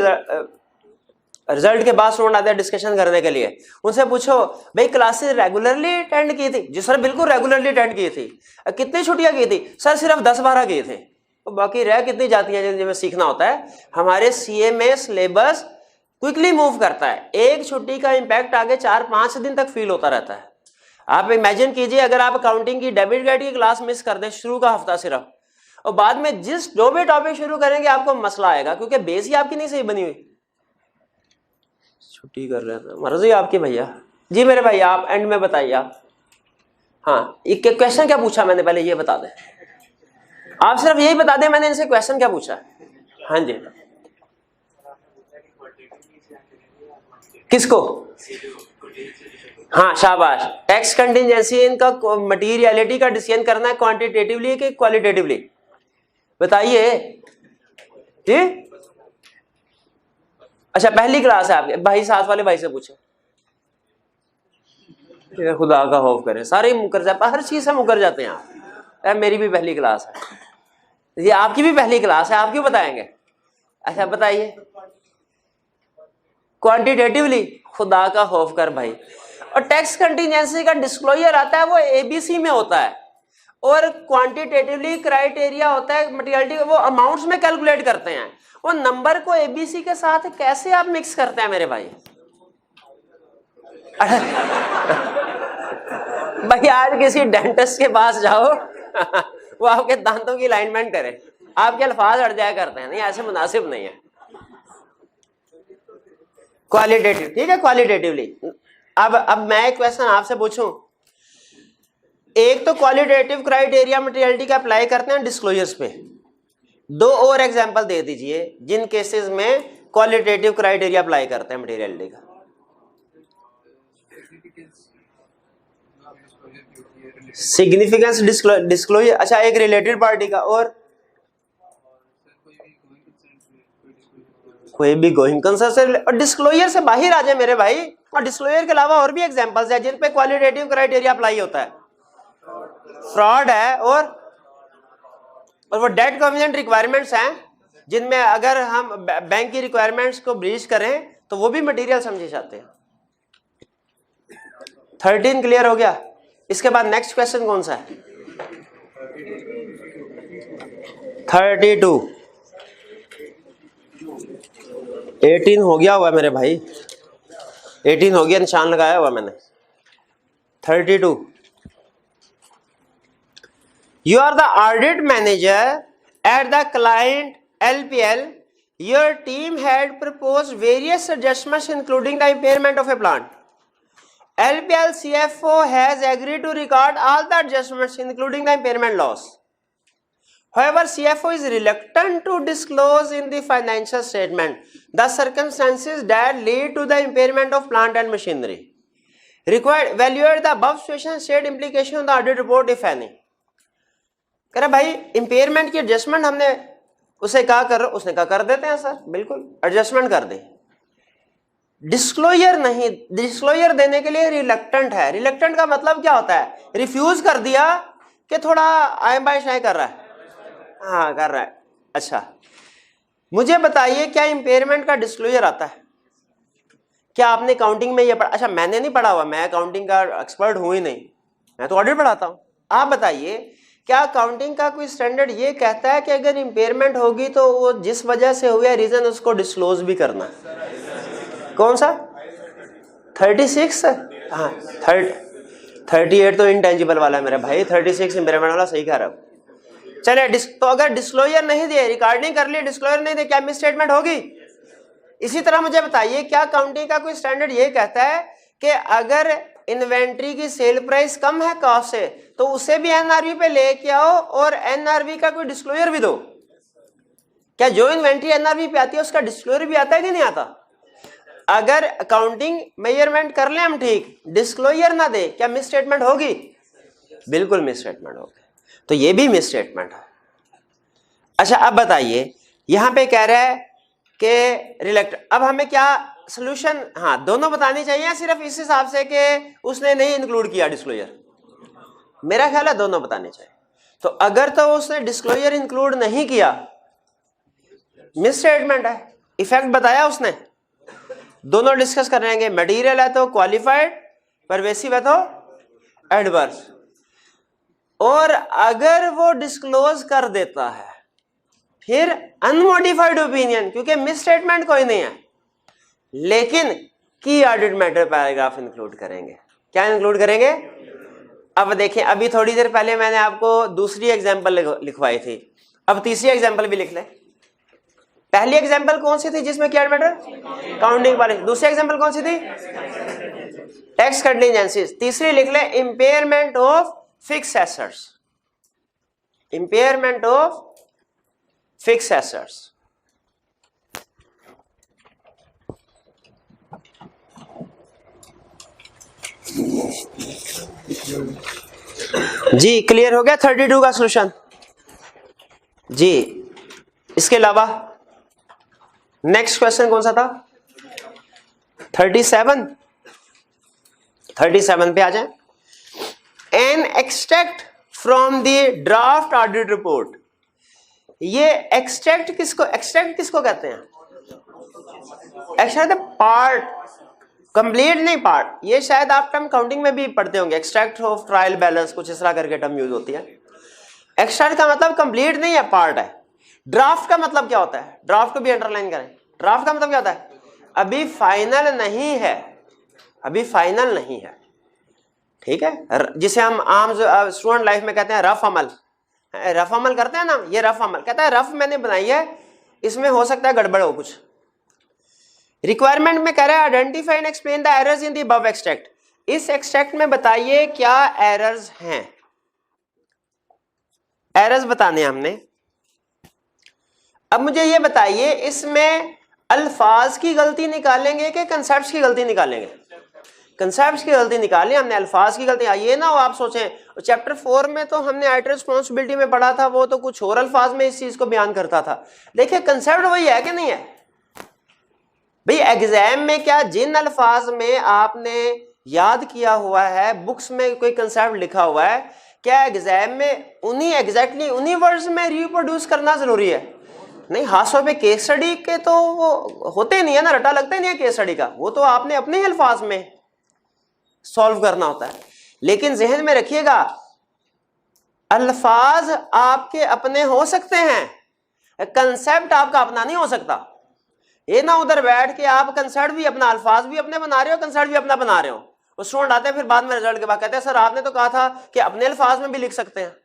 [SPEAKER 1] रिजल्ट के बाद स्टूडेंट आते हैं डिस्कशन करने के लिए, उनसे पूछो भाई क्लासेस रेगुलरली अटेंड की थी? जी सर बिल्कुल रेगुलरली अटेंड की थी। कितनी छुट्टियां की थी? सर सिर्फ 10-12 की थे। तो बाकी रह कितनी जाती है जिनमें सीखना होता है। हमारे सीए में सिलेबस क्विकली मूव करता है, एक छुट्टी का इम्पैक्ट आगे 4-5 दिन तक फील होता रहता है। आप इमेजिन कीजिए अगर आप अकाउंटिंग की डेबिट क्रेडिट की क्लास मिस कर दें शुरू का हफ्ता सिर्फ, और बाद में जो भी टॉपिक शुरू करेंगे आपको मसला आएगा, क्योंकि बेस ही आपकी नहीं सही बनी हुई। छुट्टी कर रहे थे, मर्जी आपकी भैया। जी मेरे भाई आप एंड में बताइए आप। हाँ एक क्वेश्चन क्या पूछा मैंने पहले ये बता दें, आप सिर्फ यही बता दें मैंने इनसे क्वेश्चन क्या पूछा। हाँ जी किसको? हाँ शाबाश। टैक्स कंटीजेंसी इनका मटीरियलिटी का डिसीजन करना है क्वांटिटेटिवली कि क्वालिटेटिवली? बताइए जी। अच्छा पहली क्लास है आपके भाई, साथ वाले भाई से पूछो। खुदा का खौफ करे, सारे मुकर जाते, हर चीज से मुकर जाते हैं आप। मेरी भी पहली क्लास है, ये आपकी भी पहली क्लास है, आप क्यों बताएंगे? अच्छा बताइए क्वांटिटेटिवली, खुदा का खौफ कर भाई। और टैक्स कंटीजेंसी का डिस्क्लोजर आता है वो एबीसी में होता है, और क्वांटिटेटिवली क्राइटेरिया होता है मटेरियलिटी, वो अमाउंट्स में कैलकुलेट करते हैं। वो नंबर को एबीसी के साथ कैसे आप मिक्स करते हैं मेरे भाई? भाई आज किसी डेंटिस्ट के पास जाओ वो आपके दांतों की अलाइनमेंट करे, आपके अल्फाज अड़ जाया करते हैं, नहीं ऐसे मुनासिब नहीं है। क्वालिटेटिव, ठीक है क्वालिटेटिवली। अब मैं एक क्वेश्चन आपसे पूछूं, एक तो क्वालिटेटिव क्राइटेरिया मटेरियलिटी का अप्लाई करते हैं डिस्क्लोजर्स पे, दो और एग्जांपल दे दीजिए जिन केसेस में क्वालिटेटिव क्राइटेरिया अप्लाई करते हैं मटेरियलिटी का। सिग्निफिकेंस डिस्क्लोजर, अच्छा एक रिलेटेड पार्टी का, और कोई भी गोइंग कंसर्न और डिस्क्लोजर से बाहर आ जाए मेरे भाई। और डिस्क्लोजर के अलावा और भी एग्जांपल्स हैं जिन पे क्वालिटेटिव क्राइटेरिया अप्लाई होता है। फ्रॉड है, और वो डेट कॉन्वेंट रिक्वायरमेंट्स हैं जिनमें अगर हम बैंक की रिक्वायरमेंट्स को ब्रीच करें तो वो भी मटेरियल समझे जाते हैं। 13 क्लियर हो गया। इसके बाद नेक्स्ट क्वेश्चन कौन सा है? 32। 18 हो गया हुआ मेरे भाई, 18 हो गया, निशान लगाया हुआ मैंने। 32, you are the audit manager at the client LPL. Your team had proposed various adjustments including the impairment of a plant. LPL CFO has agreed to record all the adjustments including the impairment loss. However, CFO is reluctant to disclose in the financial statement the circumstances that lead to the impairment of plant and machinery. Required evaluate the above situation state implication on the audit report if any. कह रहा भाई impairment की adjustment हमने उसे कहा कर, उसने कहा कर देते हैं सर, बिल्कुल एडजस्टमेंट कर दे। डिस्क्लोजर नहीं, डिस्क्लोजर देने के लिए रिलक्टेंट है। रिलक्टेंट का मतलब क्या होता है? रिफ्यूज कर दिया कि थोड़ा आए बाय शाय कर रहा है, हाँ कर रहा है। अच्छा मुझे बताइए क्या इम्पेयरमेंट का डिस्क्लोजर आता है? क्या आपने अकाउंटिंग में ये पढ़ा? अच्छा मैंने नहीं पढ़ा हुआ, मैं अकाउंटिंग का एक्सपर्ट हूं ही नहीं, मैं तो ऑडिट पढ़ाता हूं। आप बताइए क्या अकाउंटिंग का कोई स्टैंडर्ड ये कहता है कि अगर इम्पेयरमेंट होगी तो वो जिस वजह से हुआ रीजन उसको डिस्क्लोज भी करना? कौन सा? 36? हाँ 38 तो इंटेंजिबल वाला है मेरा भाई, 36 इम्पेयरमेंट वाला सही कह रहा हूं। चलिए तो अगर डिस्क्लोजर नहीं दिए, रिकॉर्डिंग कर ली, डिस्क्लोजर नहीं दिए, क्या मिस स्टेटमेंट होगी? इसी तरह मुझे बताइए, क्या काउंटिंग का कोई स्टैंडर्ड ये कहता है कि अगर इन्वेंट्री की सेल प्राइस कम है कॉस्ट से तो उसे भी एनआरवी पे लेके आओ और एनआरवी का कोई डिस्क्लोजर भी दो? क्या जो इन्वेंट्री एनआरवी पे आती है उसका डिस्क्लोजर भी आता है कि नहीं आता? अगर अकाउंटिंग मेजरमेंट कर ले हम ठीक, डिस्क्लोजर ना दे, क्या मिस स्टेटमेंट होगी? बिल्कुल मिस स्टेटमेंट होगी। तो ये भी मिस स्टेटमेंट है। अच्छा अब बताइए, यहां पे कह रहा है कि रिलेक्ट, अब हमें क्या सोल्यूशन, हाँ दोनों बतानी चाहिए, सिर्फ इस हिसाब से कि उसने नहीं इंक्लूड किया डिस्क्लोजर? मेरा ख्याल है दोनों बताने चाहिए। तो अगर तो उसने डिस्क्लोजर इंक्लूड नहीं किया, मिस स्टेटमेंट है। इफेक्ट बताया उसने, दोनों डिस्कस कर रहेंगे। मटेरियल है तो क्वालिफाइड, परवेसिव है तो एडवर्स। और अगर वो डिस्क्लोज कर देता है फिर अनमोडिफाइड ओपिनियन, क्योंकि मिस स्टेटमेंट कोई नहीं है, लेकिन की ऑडिट मैटर पैराग्राफ इंक्लूड करेंगे। क्या इंक्लूड करेंगे? अब देखें, अभी थोड़ी देर पहले मैंने आपको दूसरी एग्जांपल लिखवाई थी, अब तीसरी एग्जांपल भी लिख लें। पहली एग्जांपल कौन सी थी जिसमें की ऑडिट मैटर काउंटिंग वाली? दूसरी एग्जांपल कौन सी थी? Tax contingencies. तीसरी लिख लें impairment of fix assets, impairment of fix assets. जी क्लियर हो गया 32 का सॉल्यूशन जी। इसके अलावा नेक्स्ट क्वेश्चन कौन सा था? 37 पे आ जाए। An extract from the draft audit report. ये एक्सट्रैक्ट किसको कहते हैं? एक्सट्रैक्ट पार्ट, कंप्लीट नहीं पार्ट। ये शायद आप टर्म काउंटिंग में भी पढ़ते होंगे, एक्सट्रैक्ट ऑफ ट्रायल बैलेंस, कुछ इस तरह करके टर्म यूज होती है। एक्सट्रैक्ट का मतलब कंप्लीट नहीं है, पार्ट है। ड्राफ्ट का मतलब क्या होता है? ड्राफ्ट को भी अंडरलाइन करें। ड्राफ्ट का मतलब क्या होता है? अभी फाइनल नहीं है, अभी फाइनल नहीं है, ठीक है। जिसे हम आम स्टूडेंट लाइफ में कहते हैं रफ अमल, रफ अमल करते हैं ना, ये रफ अमल कहता है, रफ मैंने बनाई है, इसमें हो सकता है गड़बड़ हो कुछ। रिक्वायरमेंट में कह रहा है identify and explain the errors in the above extract. इस एक्सट्रैक्ट में बताइए क्या एरर्स हैं, एरर्स बताने हमने। अब मुझे ये बताइए, इसमें अल्फाज की गलती निकालेंगे कि कंसेप्ट्स की गलती निकालेंगे? कंसेप्ट्स की गलती निकालें हमने, अल्फाज की गलती। ये ना हो आप सोचें चैप्टर 4 में तो हमने आइटर रिस्पॉन्सिबिलिटी में पढ़ा था, वो तो कुछ और अल्फाज में इस चीज को बयान करता था। देखिए कंसेप्ट वही है कि नहीं है भाई? एग्जाम में क्या जिन अल्फाज में आपने याद किया हुआ है, बुक्स में कोई कंसेप्ट लिखा हुआ है, क्या एग्जाम में उन्हीं एग्जैक्टली उन्हीं वर्ड्स में रिप्रोड्यूस करना जरूरी है? नहीं। खासतौर पे केस स्टडी के तो वो होते नहीं है ना, रटा लगता ही नहीं है केस स्टडी का, वो तो आपने अपने ही अल्फाज में सॉल्व करना होता है। लेकिन जहन में रखिएगा, अल्फाज आपके अपने हो सकते हैं, कंसेप्ट आपका अपना नहीं हो सकता। ये ना उधर बैठ के आप कंसेप्ट भी अपना, अल्फाज भी अपने बना रहे हो, कंसेप्ट भी अपना बना रहे हो। स्टूडेंट आते हैं फिर बाद में रिजल्ट के बाद कहते हैं सर आपने तो कहा था कि अपने अल्फाज में भी लिख सकते हैं।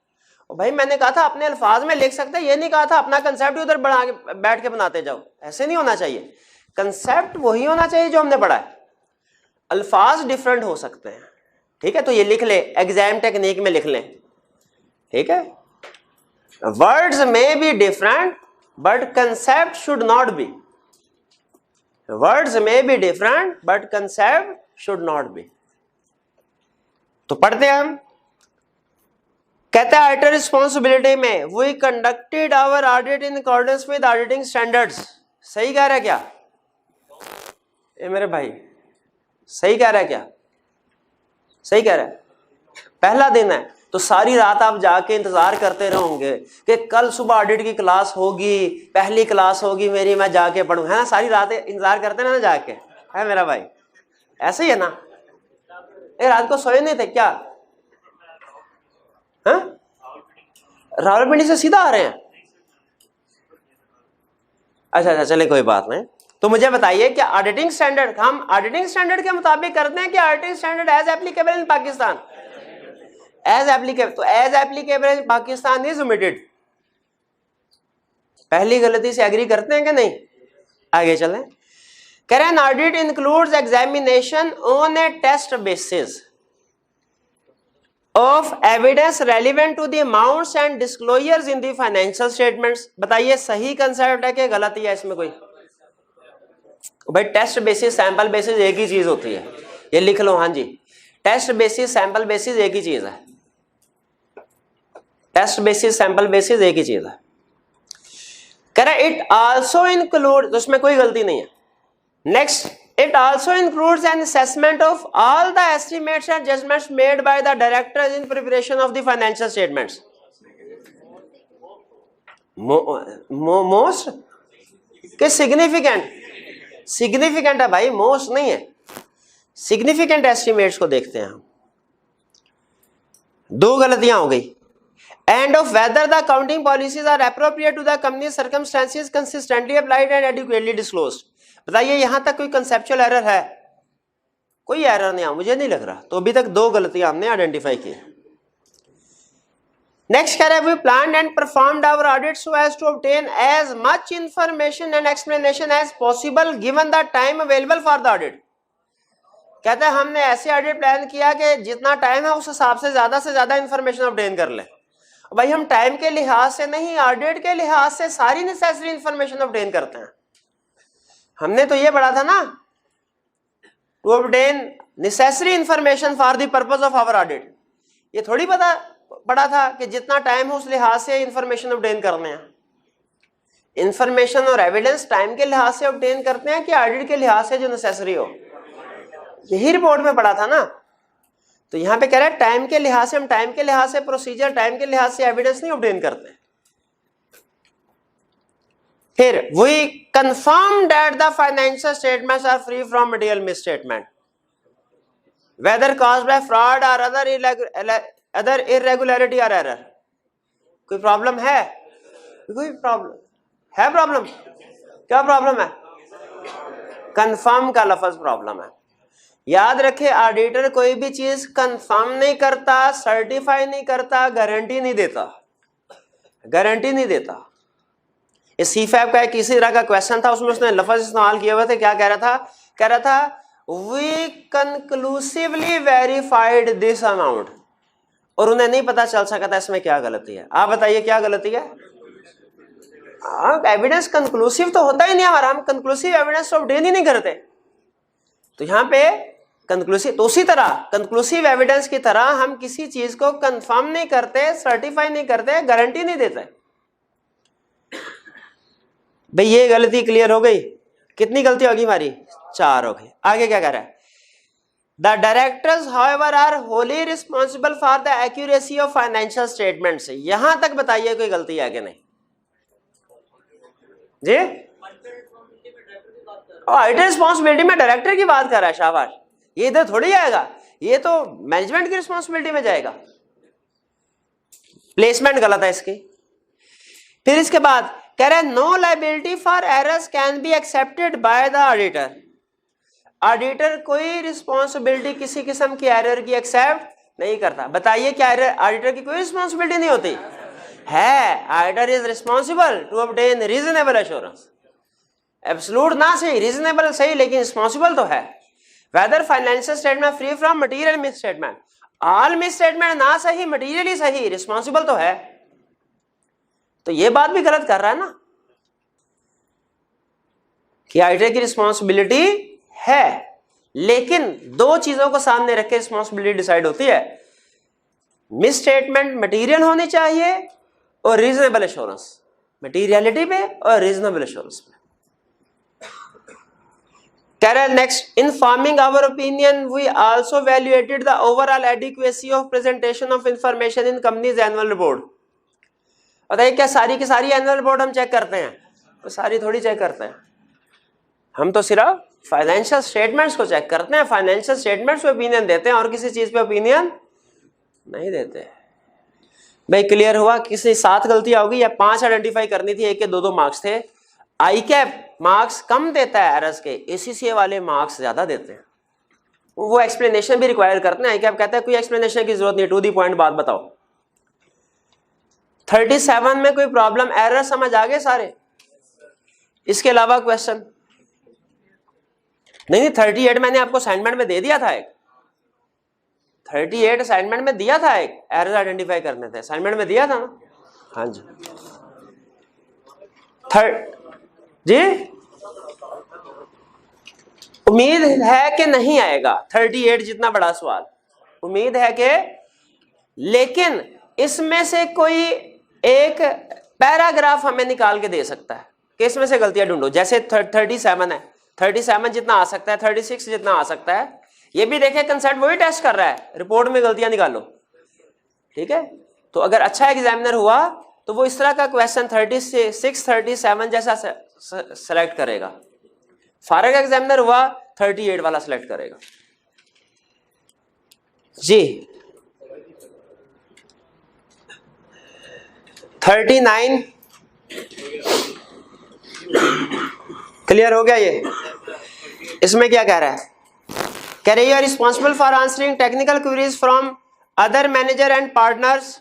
[SPEAKER 1] और भाई मैंने कहा था अपने अल्फाज में लिख सकते हैं, ये नहीं कहा था अपना कंसेप्ट उधर बना के बैठ के बनाते जाओ। ऐसे नहीं होना चाहिए, कंसेप्ट वही होना चाहिए जो हमने पढ़ा है, अल्फाज डिफरेंट हो सकते हैं, ठीक है। तो ये लिख ले, एग्जाम टेक्निक में लिख लें, ठीक है। Words may be different but concept should not be, words may be different but concept should not be. तो पढ़ते हैं हम। कहता है आइटर रिस्पॉन्सिबिलिटी में we conducted our audit in accordance with auditing standards. सही कह रहा है क्या ये मेरे भाई? सही कह रहा है क्या? सही कह रहा है। पहला दिन है तो सारी रात आप जाके इंतजार करते रहोगे कि कल सुबह ऑडिट की क्लास होगी, पहली क्लास होगी मेरी, मैं जाके पढ़ूं, है ना? सारी रात इंतजार करते ना जाके, है मेरा भाई? ऐसे ही है ना? ये रात को सोए नहीं थे क्या? हाँ? रावलपिंडी से सीधा आ रहे हैं? अच्छा, चले कोई बात नहीं। तो मुझे बताइए क्या ऑडिटिंग स्टैंडर्ड हम ऑडिटिंग स्टैंडर्ड के मुताबिक करते हैं कि auditing standard as applicable in Pakistan? As applicable, तो as applicable in Pakistan is omitted. पहली गलती से एग्री करते हैं कि नहीं? आगे चलें। कह रहे हैं audit includes examination on a test basis of evidence relevant to the amounts and disclosures in the financial statements. बताइए सही कंसेप्ट है कि गलती है इसमें कोई? भाई टेस्ट बेसिस सैंपल बेसिस एक ही चीज होती है, ये लिख लो। हाँ जी, टेस्ट बेसिस सैंपल बेसिस एक ही चीज है। टेस्ट बेसिस सैंपल बेसिस एक ही चीज है। कह रहा है इट आल्सो इंक्लूड, तो उसमें कोई गलती नहीं है। Next, it also includes an assessment of all the estimates and judgments made by the directors in preparation of the financial statements. Most के significant है भाई, most नहीं है। significant estimates को देखते हैं हम। दो गलतियां हो गई। and of whether the accounting policies are appropriate to the company's circumstances, consistently applied and adequately disclosed। बताइए यहां तक कोई कंसेप्चुअल एरर है? कोई एरर नहीं है, मुझे नहीं लग रहा। तो अभी तक दो गलतियां हमने आइडेंटिफाई की। नेक्स्ट कह रहा है we planned and performed our audit so as to obtain as much information and explanation as possible given the time available for the audit. कहते हैं हमने ऐसे ऑडिट प्लान किया कि जितना टाइम है उस हिसाब से ज्यादा इंफॉर्मेशन ऑब्टेन कर ले। भाई हम टाइम के लिहाज से नहीं, ऑडिट के लिहाज से सारी नेसेसरी इंफॉर्मेशन ऑब्टेन करते हैं। हमने तो ये पढ़ा था ना, to obtain necessary information for the purpose of our audit. ये थोड़ी पढ़ा था कि जितना टाइम हो उस लिहाज से इंफॉर्मेशन ऑब्टेन करने हैं। इंफॉर्मेशन और एविडेंस टाइम के लिहाज से ऑब्टेन करते हैं कि ऑडिट के लिहाज से जो नेसेसरी हो। यही रिपोर्ट में पढ़ा था ना। तो यहां पे कह रहा है टाइम के लिहाज से, हम टाइम के लिहाज से प्रोसीजर, टाइम के लिहाज से एविडेंस नहीं ऑब्टेन करते। फिर we confirm that the financial statements are free from material misstatement whether caused by fraud और अदर इरेगुलरिटी और एरर। कोई प्रॉब्लम है? कोई प्रॉब्लम है? प्रॉब्लम क्या प्रॉब्लम है? कंफर्म का लफ्ज प्रॉब्लम है। याद रखे ऑडिटर कोई भी चीज कंफर्म नहीं करता, सर्टिफाई नहीं करता, गारंटी नहीं देता। गारंटी नहीं देता। ये सीफैब का किसी तरह का क्वेश्चन था, उसमें उसने लफ्ज इस्तेमाल किए हुए थे। क्या कह रहा था? कह रहा था we conclusively verified this amount, और उन्हें नहीं पता चल सका था इसमें क्या गलती है। आप बताइए क्या गलती है? एविडेंस कंक्लूसिव तो होता ही नहीं हमारा, हम कंक्लूसिव एविडेंस ऑब्टेन ही नहीं करते। तो यहाँ पे कंक्लूसिव, तो उसी तरह कंक्लूसिव एविडेंस की तरह हम किसी चीज को कंफर्म नहीं करते, सर्टिफाई नहीं करते, गारंटी नहीं देते। भाई ये गलती क्लियर हो गई। कितनी गलती होगी हमारी? 4 हो गई। आगे क्या कह रहा है? The directors however are wholly responsible for the accuracy of financial statements. यहां तक बताइए कोई गलती है कि नहीं जी? ऑडिटर रिस्पॉन्सिबिलिटी में डायरेक्टर की बात कर रहा है, शाबाश। ये इधर थोड़ी आएगा, ये तो मैनेजमेंट की रिस्पॉन्सिबिलिटी में जाएगा। प्लेसमेंट गलत है इसकी। फिर इसके बाद कह रहे हैं no liability for errors can be accepted by the auditor. Auditor कोई रिस्पॉन्सिबिलिटी किसी किस्म की एरर की एक्सेप्ट नहीं करता। बताइए क्या ऑडिटर की कोई रिस्पॉन्सिबिलिटी नहीं होती है? Auditor is responsible to obtain reasonable assurance. Absolute ना सही, रीजनेबल सही, लेकिन रिस्पॉन्सिबल तो है। Whether financial statement free from material misstatement, all misstatement ना सही, मटेरियल ही सही, रिस्पॉन्सिबल तो है। तो ये बात भी गलत कर रहा है ना कि ऑडिटर की रिस्पॉन्सिबिलिटी है, लेकिन दो चीजों को सामने रख के रिस्पॉन्सिबिलिटी डिसाइड होती है। मिस स्टेटमेंट मटेरियल होनी चाहिए और रीजनेबल एश्योरेंस, मटेरियलिटी पे और रीजनेबल एश्योरेंस पे। कह रहा है next, in forming our opinion we also evaluated the overall adequacy of presentation of information in company's annual report. बताइए क्या सारी की सारी एनुअल रिपोर्ट हम चेक करते हैं? तो सारी थोड़ी चेक करते हैं, हम तो सिर्फ फाइनेंशियल स्टेटमेंट्स को चेक करते हैं। फाइनेंशियल स्टेटमेंट्स पे ओपिनियन देते हैं और किसी चीज पे ओपिनियन नहीं देते। भाई क्लियर हुआ? किसी 7 गलतियां होगी या 5 आइडेंटिफाई करनी थी, एक के 2-2 मार्क्स थे। आई कैप मार्क्स कम देता है एरर्स के, एसीसीए वाले मार्क्स ज्यादा देते हैं। वो एक्सप्लेनेशन भी रिक्वायर करते हैं। क्या कहता है कोई एक्सप्लेनेशन की जरूरत नहीं, टू दी पॉइंट बात बताओ। 37 में कोई प्रॉब्लम एरर समझ आ गए सारे? इसके अलावा क्वेश्चन नहीं? 38 मैंने आपको असाइनमेंट में दे दिया था, एक 38 असाइनमेंट में दिया था, एक एरर आइडेंटिफाई करने थे, असाइनमेंट में दिया था ना? हाँ जी जी, उम्मीद है कि नहीं आएगा 38 जितना बड़ा सवाल, उम्मीद है कि, लेकिन इसमें से कोई एक पैराग्राफ हमें निकाल के दे सकता है कि इसमें से गलतियां ढूंढो। जैसे 37 है, 37 जितना आ सकता है, 36 जितना आ सकता है, ये भी देखे कंसेप्ट वही टेस्ट कर रहा है, रिपोर्ट में गलतियां निकालो, ठीक है? तो अगर अच्छा एग्जामिनर हुआ तो वो इस तरह का क्वेश्चन 36 37 जैसा सेलेक्ट करेगा। फारग एग्जामिनर हुआ 38 वाला सेलेक्ट करेगा जी। 39 क्लियर हो गया? ये इसमें क्या कह रहा है? कह रही है responsible for answering technical queries from other manager and partners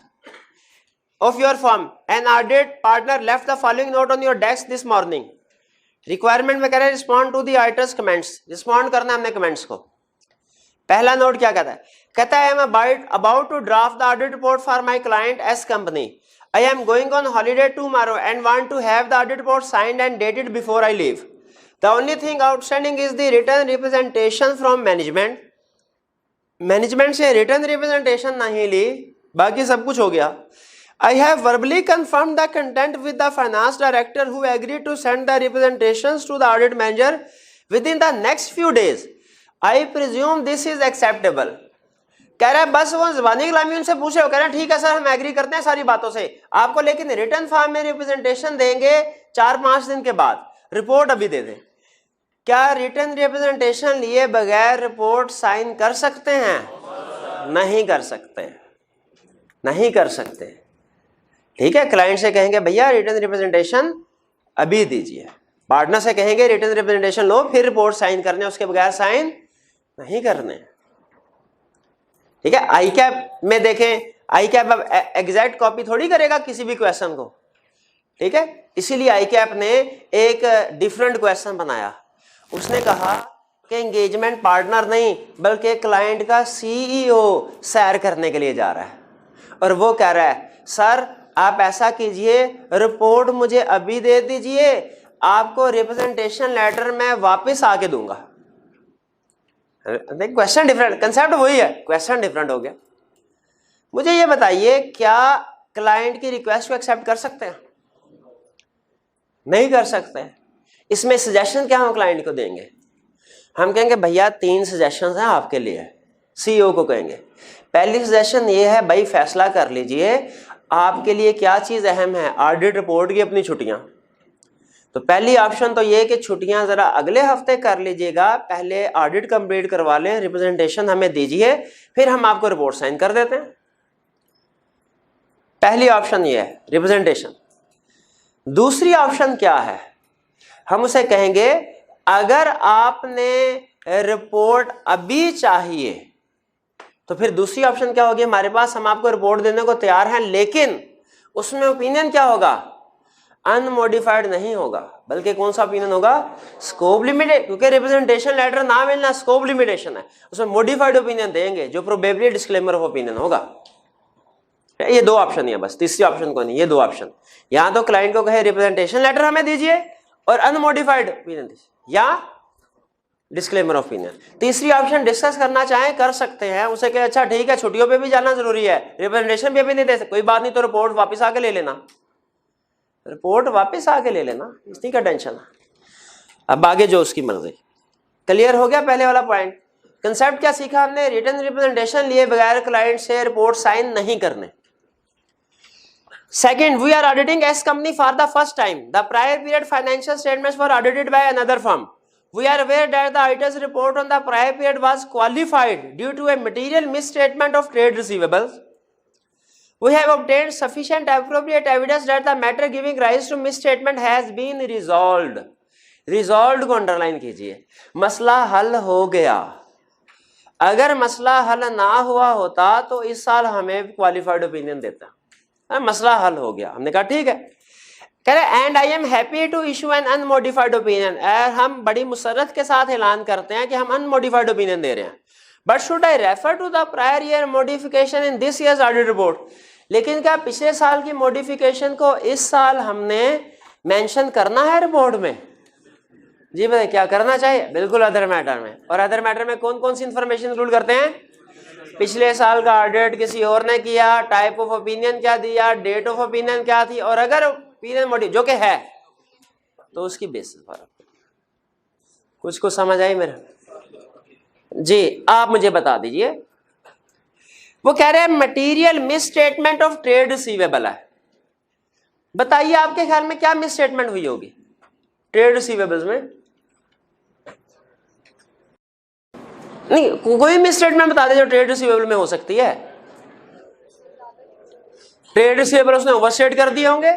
[SPEAKER 1] of your firm. An audit partner left the following note on your desk this morning. Requirement में कह रहे हैं respond to the auditor's comments. Respond करना है हमने comments को। पहला note क्या कहता है? कहता है I am about to draft the audit report for my client S company. I am going on holiday tomorrow and want to have the audit report signed and dated before I leave. The only thing outstanding is the written representation from management. Management से written representation नहीं ली, बाकी सब कुछ हो गया। I have verbally confirmed the content with the finance director who agreed to send the representations to the audit manager within the next few days. I presume this is acceptable. कह रहा है बस वो ज़बानी कलामी उनसे पूछे, हो कह रहे हैं ठीक है सर हम एग्री करते हैं सारी बातों से आपको, लेकिन रिटर्न फॉर्म में रिप्रेजेंटेशन देंगे 4-5 दिन के बाद, रिपोर्ट अभी दे दें। क्या रिटर्न रिप्रेजेंटेशन लिए बगैर रिपोर्ट साइन कर सकते हैं? नहीं कर सकते, नहीं कर सकते, ठीक है? क्लाइंट से कहेंगे भैया रिटर्न रिप्रेजेंटेशन अभी दीजिए, पार्टनर से कहेंगे रिटर्न रिप्रेजेंटेशन लो, फिर रिपोर्ट साइन करने, उसके बगैर साइन नहीं करने, ठीक है? आई कैप में देखें, आई कैप अब एग्जैक्ट कॉपी थोड़ी करेगा किसी भी क्वेश्चन को, ठीक है? इसीलिए आई कैप ने एक डिफरेंट क्वेश्चन बनाया। उसने कहा कि एंगेजमेंट पार्टनर नहीं बल्कि क्लाइंट का सीईओ सैर करने के लिए जा रहा है, और वो कह रहा है सर आप ऐसा कीजिए रिपोर्ट मुझे अभी दे दीजिए, आपको रिप्रेजेंटेशन लेटर मैं वापस आके दूंगा। क्वेश्चन डिफरेंट, कंसेप्ट वही है, क्वेश्चन डिफरेंट हो गया। मुझे ये बताइए क्या क्लाइंट की रिक्वेस्ट को एक्सेप्ट कर सकते हैं? नहीं कर सकते। इसमें सजेशन क्या हम क्लाइंट को देंगे? हम कहेंगे भैया 3 सजेशन हैं आपके लिए, सीईओ को कहेंगे। पहली सजेशन ये है भाई फैसला कर लीजिए आपके लिए क्या चीज अहम है, ऑडिट रिपोर्ट की अपनी छुट्टियां। तो पहली ऑप्शन तो ये कि छुट्टियां जरा अगले हफ्ते कर लीजिएगा, पहले ऑडिट कंप्लीट करवा लें, रिप्रेजेंटेशन हमें दीजिए, फिर हम आपको रिपोर्ट साइन कर देते हैं। पहली ऑप्शन ये है रिप्रेजेंटेशन। दूसरी ऑप्शन क्या है? हम उसे कहेंगे अगर आपने रिपोर्ट अभी चाहिए तो फिर दूसरी ऑप्शन क्या होगी हमारे पास, हम आपको रिपोर्ट देने को तैयार हैं, लेकिन उसमें ओपिनियन क्या होगा? अनमोडिफाइड नहीं होगा, बल्कि कौन सा ओपिनियन होगा? स्कोप लिमिटेड, क्योंकि रिप्रेजेंटेशन लेटर ना मिलना स्कोप लिमिटेशन है, उसमें मॉडिफाइड ओपिनियन देंगे जो प्रोबेबली डिस्क्लेमर ऑफ ओपिनियन होगा। ये 2 ऑप्शन है बस, तीसरी ऑप्शन को नहीं, ये 2 ऑप्शन। यहां तो क्लाइंट को कहे रिप्रेजेंटेशन लेटर हमें दीजिए और अनमोडिफाइड ओपिनियन दीजिए, या डिस्क्लेमर ऑफ ओपिनियन। तीसरी ऑप्शन डिस्कस करना चाहें कर सकते हैं, उसे कहे अच्छा ठीक है छुट्टियों पे भी जाना जरूरी है, रिप्रेजेंटेशन भी अभी नहीं दे सकते, कोई बात नहीं, तो रिपोर्ट वापस आके ले लेना, रिपोर्ट वापस आके ले लेना, इतनी का टेंशन। अब आगे जो उसकी मर्जी। क्लियर हो गया पहले वाला पॉइंट? कंसेप्ट क्या सीखा हमने? रिटर्न रिप्रेजेंटेशन लिए बगैर क्लाइंट से रिपोर्ट साइन नहीं करने। Second, we are auditing S company for the first time. The prior period financial statements were audited by another firm. We are aware that the auditor's report on the prior period was qualified due to a material misstatement of trade receivables. We have obtained sufficient appropriate evidence that the matter giving rise to misstatement has been resolved. Resolved को underline कीजिए, मसला हल हो गया। अगर मसला हल ना हुआ होता तो इस साल हमें क्वालिफाइड ओपिनियन देता। मसला हल हो गया, हमने कहा ठीक है। कह रहे and I am happy to issue an unmodified opinion, हम बड़ी मुसरत के साथ ऐलान करते हैं कि हम अनमोडिफाइड ओपिनियन दे रहे हैं। But should I refer to the prior year modification in this year's audit report, लेकिन क्या पिछले साल की मॉडिफिकेशन को इस साल हमने मेंशन करना है रिपोर्ट में? जी बताइए क्या करना चाहिए? बिल्कुल अदर मैटर में। और अदर मैटर में कौन कौन सी इंफॉर्मेशन इंक्लूड करते हैं? पिछले साल का ऑडिट किसी और ने किया, टाइप ऑफ ओपिनियन क्या दिया, डेट ऑफ ओपिनियन क्या थी, और अगर ओपिनियन मॉडिफ जो कि है तो उसकी बेसिस पर। कुछ समझ आई मेरा? जी आप मुझे बता दीजिए। वो कह रहे हैं material miss statement of trade receivable है। बताइए आपके ख्याल में क्या मिस स्टेटमेंट हुई होगी ट्रेड रिसीवेबल्स में? नहीं, कोई मिस स्टेटमेंट बता दे जो ट्रेड रिसीवेबल में हो सकती है। ट्रेड रिसीवेबल उसने ओवरस्टेट कर दिए होंगे,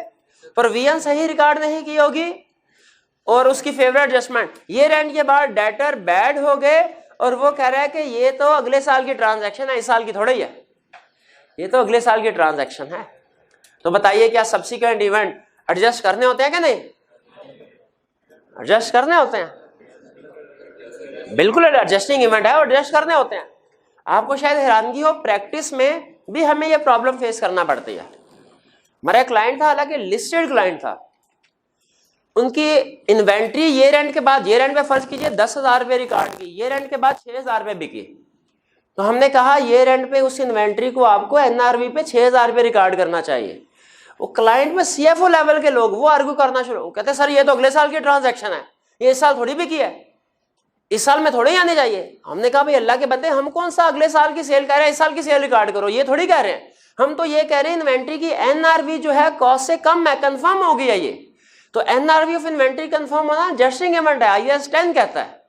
[SPEAKER 1] प्रोविजन सही रिकॉर्ड नहीं की होगी, और उसकी फेवरेट एडजस्टमेंट, ये रेंट के बाद डेटर बैड हो गए, और वो कह रहा है कि ये तो अगले साल की ट्रांजैक्शन है, इस साल की थोड़ी ही है, ये तो अगले साल की ट्रांजैक्शन है। तो बताइए क्या सब्सिक्वेंट इवेंट एडजस्ट करने होते हैं कि नहीं? एडजस्ट करने होते हैं, बिल्कुल एडजस्टिंग इवेंट है और एडजस्ट करने होते हैं। आपको शायद हैरानगी हो, प्रैक्टिस में भी हमें यह प्रॉब्लम फेस करना पड़ती है। हमारा क्लाइंट था, हालांकि लिस्टेड क्लाइंट था, उनकी इन्वेंट्री ईयर एंड के बाद, ईयर एंड पे फर्ज कीजिए 10,000 रुपये रिकॉर्ड की, ईयर एंड के बाद 6,000 रुपये बिकी। तो हमने कहा ईयर एंड पे उस इन्वेंट्री को आपको एनआरवी पे 6,000 रुपये रिकॉर्ड करना चाहिए। वो क्लाइंट में सीएफओ लेवल के लोग वो आर्ग्यू करना शुरू, कहते सर ये तो अगले साल की ट्रांजैक्शन है, ये इस साल थोड़ी बिकी है, इस साल में थोड़ी आने चाहिए। हमने कहा भाई अल्लाह के बंदे, हम कौन सा अगले साल की सेल कह रहे हैं, इस साल की सेल रिकॉर्ड करो, ये थोड़ी कह रहे हैं। हम तो ये कह रहे हैं इन्वेंट्री की एनआरवी जो है कॉस्ट से कम है, कंफर्म हो गई है ये। तो एनआरवी ऑफ इन्वेंट्री कंफर्म होना एडजस्टिंग इवेंट है, आईएएस 10 कहता है,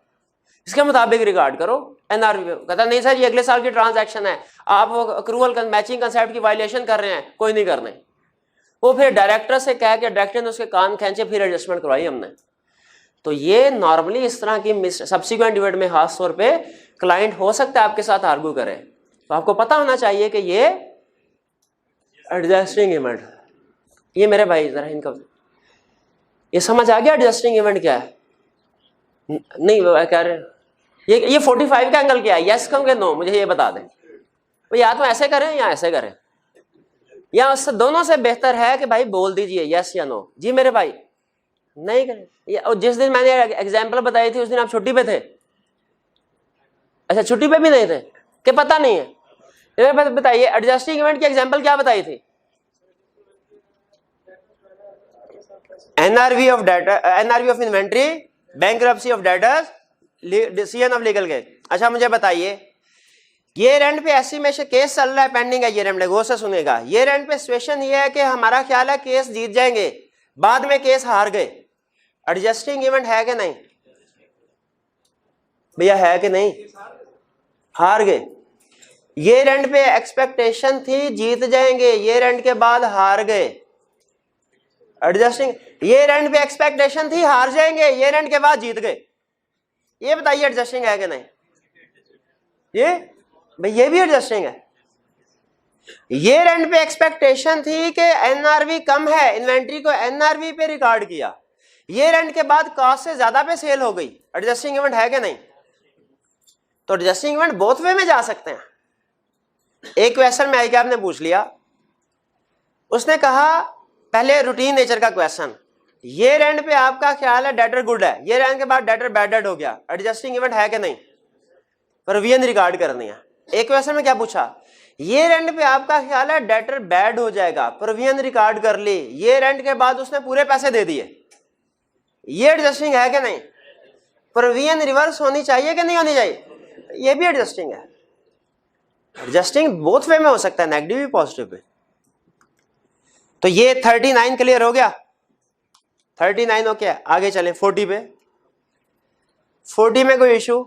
[SPEAKER 1] इसके मुताबिक रिकॉर्ड करो। एनआरवी कहता नहीं सर ये अगले साल की ट्रांजैक्शन है, आप वो अक्रूवल मैचिंग कंसेप्ट की वायलेशन कर रहे हैं, कोई नहीं करने। वो फिर डायरेक्टर से कह के डायरेक्टर ने उसके कान खींचे, फिर एडजस्टमेंट करवाई हमने। तो ये नॉर्मली इस तरह की सब्सिक्वेंट इवेंट में खास तौर पे क्लाइंट हो सकता है आपके साथ आर्ग्यू करे, तो आपको पता होना चाहिए कि ये एडजस्टिंग इवेंट। ये मेरे भाई जरा इनका ये समझ आ गया एडजस्टिंग इवेंट क्या है? नहीं वो कह रहे ये 45 का एंगल क्या है, यस कहूँगे नो, मुझे ये बता दें। भाई या तो ऐसे करें या ऐसे करें, या उससे दोनों से बेहतर है कि भाई बोल दीजिए यस या नो। जी मेरे भाई नहीं करें। जिस दिन मैंने एग्जाम्पल बताई थी उस दिन आप छुट्टी पे थे? अच्छा छुट्टी पे भी नहीं थे कि पता नहीं है? बताइए एडजस्टिंग इवेंट की एग्जाम्पल क्या बताई थी? NRV of data, NRV of inventory, bankruptcy of debtors, decision of legal case. अच्छा मुझे बताइए ये रेंट पे एस्टिमेशन केस चल रहा है, पेंडिंग है, ये रेंट गौर से सुनेगा। ये रेंट पे सिचुएशन ये है कि हमारा ख्याल है केस जीत जाएंगे, बाद में केस हार गए, एडजस्टिंग इवेंट है कि नहीं भैया? है कि नहीं? हार गए। ये रेंट पे एक्सपेक्टेशन थी जीत जाएंगे, ये रेंट के बाद हार गए, एडजस्टिंग। ये रेंट पे एक्सपेक्टेशन थी हार जाएंगे, ये रेंट के बाद जीत गए। ये बताइए एडजस्टिंग है कि नहीं? ये भाई ये भी एडजस्टिंग है। ये रेंट पे एक्सपेक्टेशन थी कि एनआरवी कम है, इन्वेंट्री को एनआरवी पे रिकॉर्ड किया, ये रेंट के बाद कॉस्ट से ज्यादा पे सेल हो गई, एडजस्टिंग इवेंट है कि नहीं? तो एडजस्टिंग इवेंट बोथ वे में जा सकते हैं। एक क्वेश्चन में आई क्या आपने पूछ लिया, उसने कहा पहले रूटीन नेचर का क्वेश्चन, ये रेंट पे आपका ख्याल है डेटर गुड है, ये रेंट के बाद डेटर बैड हो गया, एडजस्टिंग इवेंट है कि नहीं? प्रोविजन रिकॉर्ड करनी है। एक क्वेश्चन में क्या पूछा, ये रेंट पे आपका ख्याल है डेटर बैड हो जाएगा, प्रोविजन रिकॉर्ड कर ली, ये रेंट के बाद उसने पूरे पैसे दे दिए, ये एडजस्टिंग है कि नहीं? प्रोविजन रिवर्स होनी चाहिए कि नहीं होनी चाहिए? ये भी एडजस्टिंग है। एडजस्टिंग बोथ वे में हो सकता है, नेगेटिव भी पॉजिटिव भी। तो ये 39 क्लियर हो गया, 39 हो गया। आगे चलें 40 पे। 40 में कोई इशू?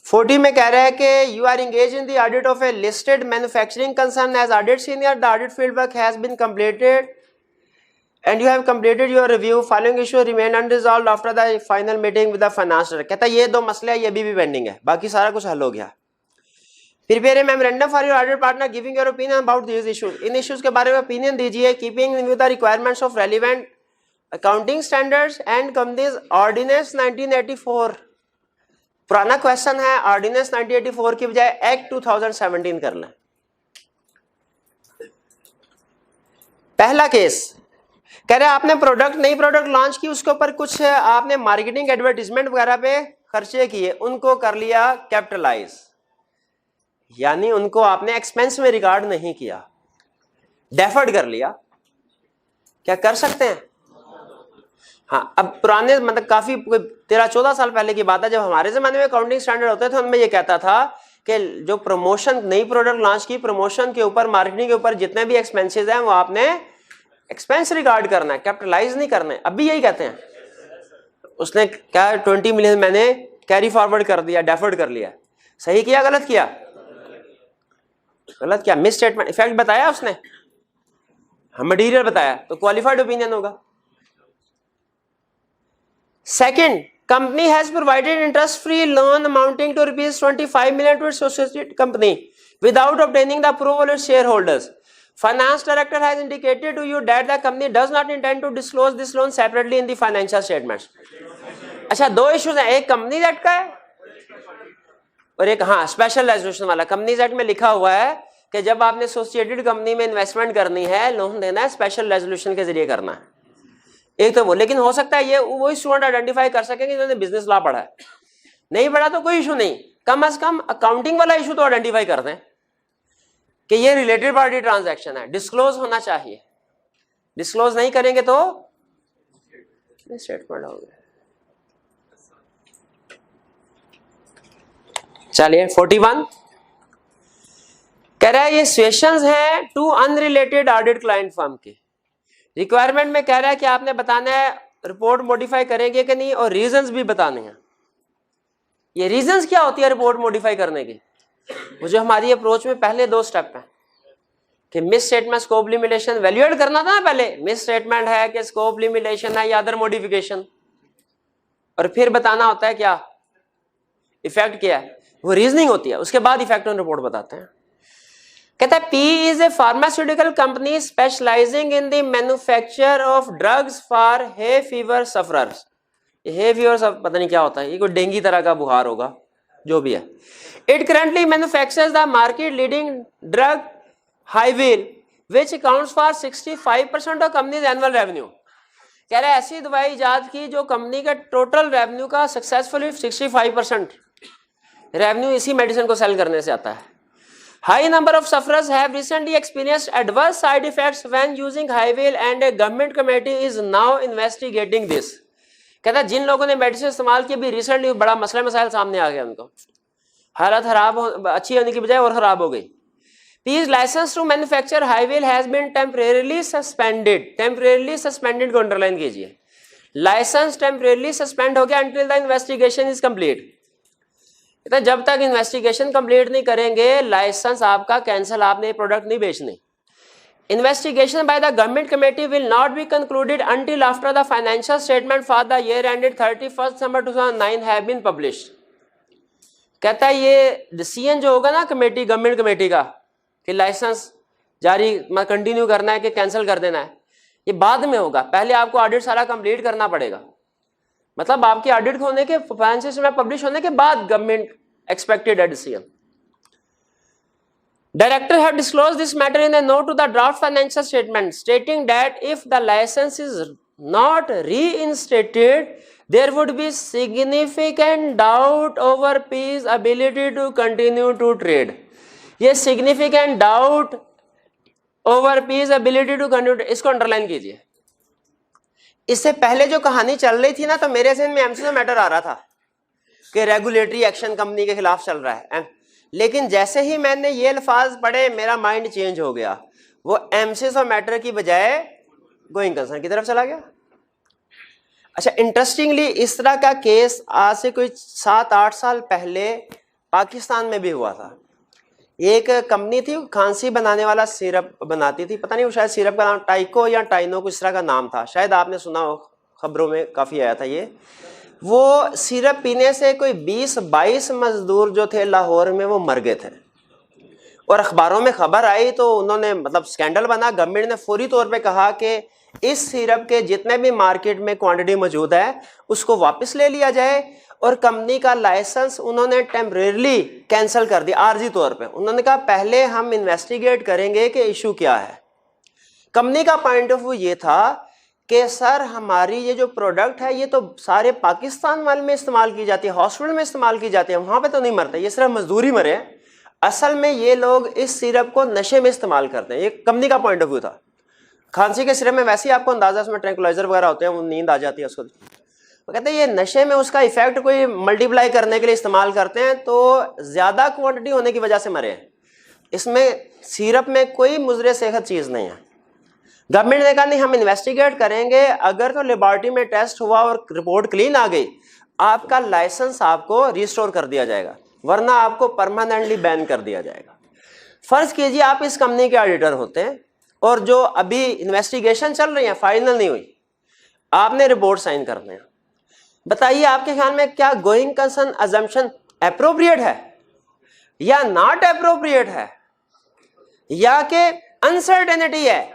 [SPEAKER 1] 40 में कह रहा है कि you are engage in the audit of a listed manufacturing concern as audit senior, the audit field work has been completed and you have completed your review. Following issue remain unresolved after the final meeting with the finance director. कहता है ये दो मसले हैं, ये भी pending है, बाकी सारा कुछ हल हो गया. Prepare a memorandum for your audit partner giving your opinion about these issues. In issues के बारे में opinion दीजिए, keeping with the requirements of relevant accounting standards and companies ordinance 1984. पुराना क्वेश्चन है, ऑर्डिनेंस 1984 की बजाय एक्ट 2017 कर लें. पहला केस कह रहे आपने नई प्रोडक्ट लॉन्च की, उसके ऊपर कुछ आपने मार्केटिंग एडवर्टीजमेंट वगैरह पे खर्चे किए, उनको कर लिया कैपिटलाइज, यानी उनको आपने एक्सपेंस में रिकॉर्ड नहीं किया, डेफर्ड कर लिया. क्या कर सकते हैं? हाँ. अब पुराने मतलब काफी 13-14 साल पहले की बात है, जब हमारे जमाने में अकाउंटिंग स्टैंडर्ड होते थे, उनमें ये कहता था कि जो प्रमोशन, नई प्रोडक्ट लॉन्च की, प्रमोशन के ऊपर, मार्केटिंग के ऊपर जितने भी एक्सपेंसेस हैं वो आपने एक्सपेंस रिकॉर्ड करना है, कैपिटलाइज नहीं करना है. अभी यही कहते हैं. उसने क्या 20 मिलियन मैंने कैरी फॉरवर्ड कर दिया, डेफर्ड कर लिया. सही किया गलत किया? गलत किया. मिस स्टेटमेंट इफेक्ट बताया उसने, मटीरियल बताया, तो क्वालिफाइड ओपिनियन होगा. Second, company has provided interest-free loan amounting to rupees 25 million to its associated company without obtaining the approval of shareholders. Finance director has indicated to you that the company does not intend to disclose this loan separately in the financial statements. अच्छा, दो issues हैं, एक companies act का है और एक हाँ special resolution वाला. कंपनीज एक्ट में लिखा हुआ है कि जब आपने एसोसिएटेड कंपनी में इन्वेस्टमेंट करनी है, लोन देना है, स्पेशल रेजोल्यूशन के जरिए करना है. एक तो वो, लेकिन हो सकता है ये वही स्टूडेंट आइडेंटिफाई कर सकेंगे जिन्होंने बिजनेस लॉ पढ़ा है. नहीं पढ़ा तो कोई इशू नहीं, कम से कम अकाउंटिंग वाला इशू तो आइडेंटिफाई कर दें कि ये रिलेटेड पार्टी ट्रांजैक्शन है, डिस्क्लोज होना चाहिए. डिस्क्लोज नहीं करेंगे तो स्टेटमेंट हो गया. चलिए 41 कह रहा है ये सिचुएशंस हैं two unrelated audit client firm की. रिक्वायरमेंट में कह रहा है कि आपने बताना है रिपोर्ट मॉडिफाई करेंगे कि नहीं, और रीजंस भी बताने हैं. ये रीजंस क्या होती है रिपोर्ट मॉडिफाई करने की? वो जो हमारी अप्रोच में पहले दो स्टेप हैं कि miss statement, scope limitation, valuate करना था ना पहले, मिस स्टेटमेंट है कि स्कोप लिमिटेशन है या अदर मॉडिफिकेशन, और फिर बताना होता है क्या इफेक्ट क्या है, वो रीजनिंग होती है. उसके बाद इफेक्ट ऑन रिपोर्ट बताते हैं. कहता है P is a pharmaceutical company specialising in the manufacture of drugs for hay fever sufferers. Hay fever पता नहीं क्या होता है, ये कोई डेंगू तरह का बुखार होगा, जो भी है. It currently manufactures the market leading drug हाईविल which accounts for 65% of company's annual revenue. कह रहा है ऐसी दवाई इजाद की जो कंपनी के टोटल रेवेन्यू का सक्सेसफुली 65% रेवेन्यू इसी मेडिसिन को सेल करने से आता है. High number of sufferers have recently experienced adverse side effects when using Highwell and a government committee is now investigating this. कहता है जिन लोगों ने मेडिसिन इस्तेमाल की अभी रिसेंटली बड़ा मसला मसाइल सामने आ गया, उनको हालत खराब अच्छी होने की बजाय और खराब हो गई. P's license to manufacture Highwell has been temporarily suspended. Temporarily suspended को अंडरलाइन कीजिए. लाइसेंस टेम्परेरली सस्पेंड हो गया until the investigation is complete. जब तक इन्वेस्टिगेशन कंप्लीट नहीं करेंगे लाइसेंस आपका कैंसिल, आपने प्रोडक्ट नहीं बेचने. Investigation by the government committee will not be concluded until after the financial statement for the year ended 31 December 2009 have been published. कहता है ये डिसीजन जो होगा ना कमेटी, गवर्नमेंट कमेटी का कि लाइसेंस जारी कंटिन्यू करना है कि कैंसिल कर देना है, ये बाद में होगा. पहले आपको ऑडिट सारा कंप्लीट करना पड़ेगा. मतलब आपके ऑडिट होने के फाइनेंशियल में पब्लिश होने के बाद गवर्नमेंट एक्सपेक्टेड है decision. Director have disclosed this matter in a note to the draft financial statement stating that if the licence is not reinstated there would be significant doubt over P's ability to continue to trade. ये significant doubt over P's ability to continue, इसको underline कीजिए. इससे पहले जो कहानी चल रही थी ना, तो मेरे ज़हन में एमसीओ मैटर आ रहा था कि रेगुलेटरी एक्शन कंपनी के खिलाफ चल रहा है. लेकिन जैसे ही मैंने ये अल्फाज पढ़े मेरा माइंड चेंज हो गया, वो एमसीओ मैटर की बजाय गोइंग कंसर्न की तरफ चला गया. अच्छा, इंटरेस्टिंगली इस तरह का केस आज से कोई 7-8 साल पहले पाकिस्तान में भी हुआ था. एक कंपनी थी खांसी बनाने वाला सिरप बनाती थी, पता नहीं वो शायद सिरप का नाम टाइको या टाइनो कुछ तरह का नाम था, शायद आपने सुना हो, खबरों में काफी आया था ये। वो सिरप पीने से कोई 20-22 मजदूर जो थे लाहौर में वो मर गए थे, और अखबारों में खबर आई तो उन्होंने मतलब स्कैंडल बना। गवर्नमेंट ने फौरी तौर पे कहा कि इस सिरप के जितने भी मार्केट में क्वांटिटी मौजूद है उसको वापस ले लिया जाए, और कंपनी का लाइसेंस उन्होंने टेम्परेरली कैंसिल कर दिया आर्जी तौर पे। उन्होंने कहा पहले हम इन्वेस्टिगेट करेंगे कि इशू क्या है। कंपनी का पॉइंट ऑफ व्यू ये था कि सर हमारी ये जो प्रोडक्ट है ये तो सारे पाकिस्तान वाले में इस्तेमाल की जाती है, हॉस्पिटल में इस्तेमाल की जाती है, वहां पे तो नहीं मरते, ये सिर्फ मजदूरी मरे हैं। असल में ये लोग इस सिरप को नशे में इस्तेमाल करते हैं, ये कंपनी का पॉइंट ऑफ व्यू था। खांसी के सिरप में वैसे ही आपको अंदाजा, उसमें ट्रैंकुलाइजर वगैरह होते हैं, वो नींद आ जाती है उसको। वो कहते हैं ये नशे में उसका इफेक्ट कोई मल्टीप्लाई करने के लिए इस्तेमाल करते हैं, तो ज्यादा क्वांटिटी होने की वजह से मरे हैं। इसमें सिरप में कोई मुजरे सेहत चीज नहीं है। गवर्नमेंट ने कहा नहीं हम इन्वेस्टिगेट करेंगे, अगर तो लेबोरेटरी में टेस्ट हुआ और रिपोर्ट क्लीन आ गई आपका लाइसेंस आपको रिस्टोर कर दिया जाएगा, वरना आपको परमानेंटली बैन कर दिया जाएगा। फर्ज कीजिए आप इस कंपनी के ऑडिटर होते हैं और जो अभी इन्वेस्टिगेशन चल रही है फाइनल नहीं हुई, आपने रिपोर्ट साइन करने हैं। बताइए आपके ख्याल में क्या गोइंग कंसर्न अजम्पशन एप्रोप्रिएट है या नॉट एप्रोप्रिएट है, या कि अनसर्टेनिटी है?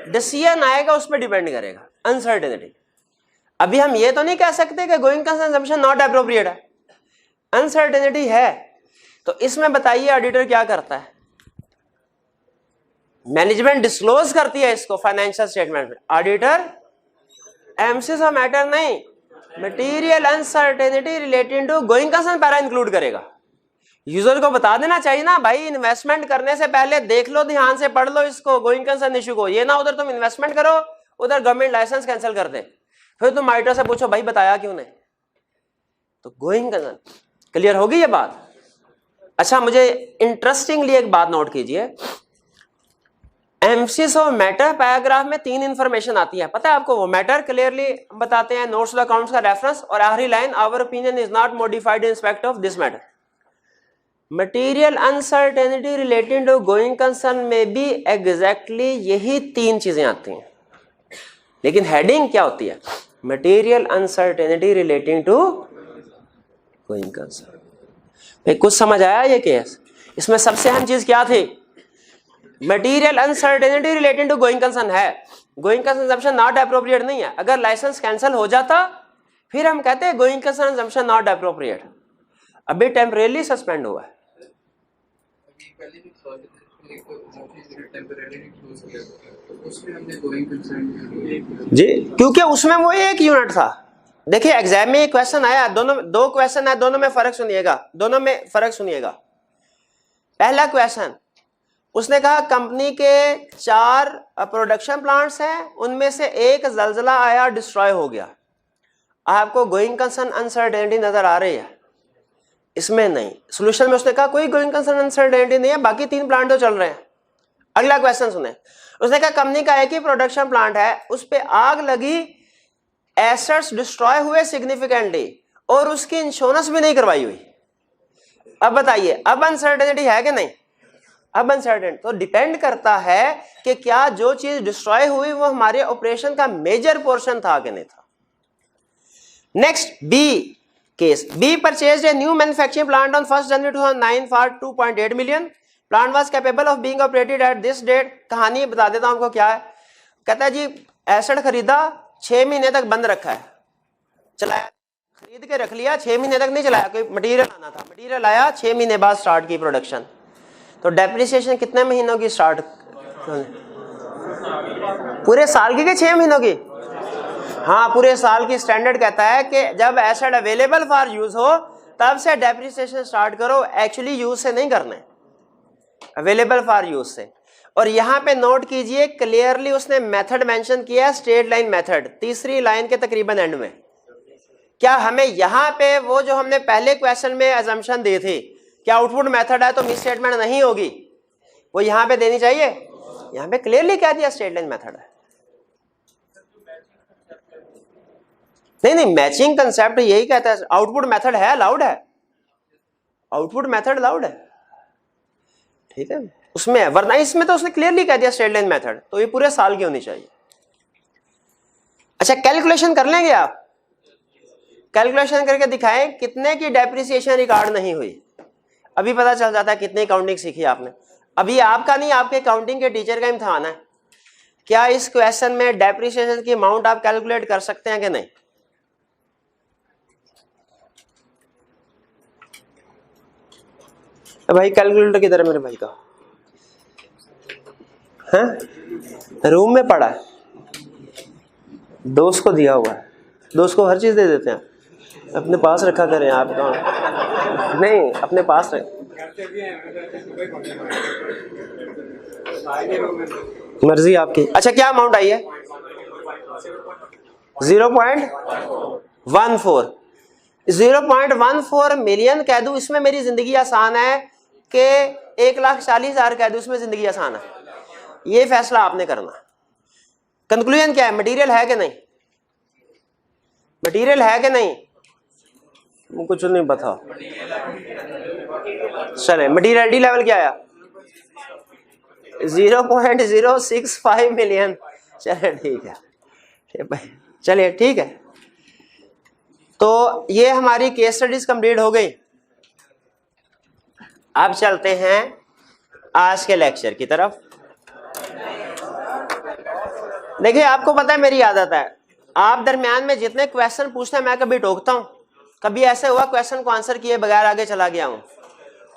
[SPEAKER 1] डिसीजन आएगा उस पर डिपेंड करेगा, अनसर्टेनिटी। अभी हम ये तो नहीं कह सकते कि going concern assumption not appropriate है, अनसर्टेनिटी है। तो इसमें बताइए ऑडिटर क्या करता है? मैनेजमेंट डिस्क्लोज करती है इसको फाइनेंशियल स्टेटमेंट में, ऑडिटर एमसीस ऑफ मैटर नहीं, material uncertainty related to going concern para include करेगा। यूजर को बता देना चाहिए ना भाई, इन्वेस्टमेंट करने से पहले देख लो, ध्यान से पढ़ लो इसको, गोइंग कंसर्न इशू को। ये ना उधर तुम इन्वेस्टमेंट करो, उधर गवर्नमेंट लाइसेंस कैंसिल कर दे, फिर तुम ऑडिटर से पूछो भाई बताया क्यों नहीं। तो गोइंग कंसर्न क्लियर होगी ये बात? अच्छा, मुझे इंटरेस्टिंगली एक बात नोट कीजिए, एम्फसिस ऑफ मैटर पैराग्राफ में 3 इंफॉर्मेशन आती है, पता है आपको? वो मैटर क्लियरली बताते हैं, नोट्स अकाउंट्स का रेफरेंस, और आखिरी line our opinion is not modified in respect of this matter. Material uncertainty related to going concern में भी एग्जैक्टली यही 3 चीजें आती हैं, लेकिन हेडिंग क्या होती है? Material uncertainty relating to going concern. भाई कुछ समझ आया ये केस? इसमें सबसे अहम चीज क्या थी? Material uncertainty relating to going concern है, going concern assumption not appropriate नहीं है। अगर लाइसेंस कैंसिल हो जाता फिर हम कहते हैं going concern assumption not appropriate, अभी टेम्परेरी सस्पेंड हुआ है। जी, क्योंकि उसमें वो एक यूनिट था। देखिए एग्जाम में क्वेश्चन आया, दोनों 2 क्वेश्चन है, दोनों में फर्क सुनिएगा, दोनों में फर्क सुनिएगा। पहला क्वेश्चन उसने कहा कंपनी के 4 प्रोडक्शन प्लांट्स हैं, उनमें से एक जलजला आया डिस्ट्रॉय हो गया। आपको गोइंग कंसर्न अनसर्टेनिटी नजर आ रही है? इसमें नहीं। सोल्यूशन में उसने कहा कोई गोइंग कंसर्न अनसर्टेनिटी नहीं है, बाकी 3 प्लांट तो चल रहे हैं। अगला क्वेश्चन सुने, उसने कहा कंपनी का एक ही प्रोडक्शन प्लांट है, उस पे आग लगी, एसेट्स डिस्ट्रॉय हुए सिग्निफिकेंटली, और उसकी इंश्योरेंस भी नहीं करवाई हुई। अब बताइए अब अनसर्टेनिटी है कि नहीं? अब अनसर्टेन तो डिपेंड करता है कि क्या जो चीज डिस्ट्रॉय हुई वो हमारे ऑपरेशन का मेजर पोर्शन था कि नहीं था। Next B case, B purchased a new manufacturing plant on 1 January 2009 for 2.8 million. Plant was capable of being operated at this date. कहानी बता देता हूं आपको क्या है। कहता है जी एसेट खरीदा, 6 महीने तक बंद रखा है, चलाया, खरीद के रख लिया, 6 महीने तक नहीं चलाया, कोई मटीरियल आना था, मटीरियल आया, 6 महीने बाद स्टार्ट की प्रोडक्शन। तो डेप्रिसिएशन कितने महीनों की स्टार्ट? पूरे साल की 6 महीनों की? हाँ, पूरे साल की। स्टैंडर्ड कहता है कि जब एसेट अवेलेबल फॉर यूज हो तब से डेप्रिसिएशन स्टार्ट करो, एक्चुअली यूज से नहीं करने, अवेलेबल फॉर यूज से। और यहां पे नोट कीजिए क्लियरली उसने मेथड मेंशन किया, स्ट्रेट लाइन मेथड, तीसरी लाइन के तकरीबन एंड में। क्या हमें यहां पे वो जो हमने पहले क्वेश्चन में अजम्पशन दी थी कि आउटपुट मेथड है तो मिस स्टेटमेंट नहीं होगी, वो यहां पे देनी चाहिए? यहां पे क्लियरली कह दिया स्ट्रेट लाइन मेथड है। नहीं, मैचिंग कंसेप्ट यही कहता है, आउटपुट मेथड है, अलाउड है, आउटपुट मेथड अलाउड है। ठीक है, उसमें है, वरना इसमें तो उसने क्लियरली कह दिया स्ट्रेट लाइन मेथड, तो ये पूरे साल की होनी चाहिए। अच्छा, कैलकुलेशन कर लेंगे आप, कैलकुलेशन करके दिखाएं कितने की डेप्रिसिएशन रिकॉर्ड नहीं हुई, अभी पता चल जाता है कितनी काउंटिंग सीखी आपने। अभी आपका नहीं, आपके काउंटिंग के टीचर का इम्तिहान है। क्या इस क्वेश्चन में डेप्रिसिएशन की अमाउंट आप कैलकुलेट कर सकते हैं कि नहीं? भाई कैलकुलेटर किधर है मेरे भाई का? हैं? रूम में पड़ा है, दोस्त को दिया हुआ है, दोस्त को हर चीज दे देते हैं, अपने पास रखा करें आप। कौन नहीं, अपने पास रख, मर्जी आपकी। अच्छा, क्या अमाउंट आई है? 0.14। 0.14 मिलियन कह दूं इसमें मेरी जिंदगी आसान है कि 1,40,000 कह दूं इसमें जिंदगी आसान है? ये फैसला आपने करना। कंक्लूजन क्या है? मटेरियल है कि नहीं? मटेरियल है कि नहीं? कुछ नहीं पता। चले, मटीरियलिटी लेवल क्या आया? 0.065 मिलियन। चले ठीक है, चलिए ठीक है। तो ये हमारी केस स्टडीज कंप्लीट हो गई। अब चलते हैं आज के लेक्चर की तरफ। देखिए, आपको पता है मेरी आदत है, आप दरमियान में जितने क्वेश्चन पूछते हैं मैं कभी टोकता हूं, कभी ऐसे हुआ क्वेश्चन को आंसर किए बगैर आगे चला गया हूं,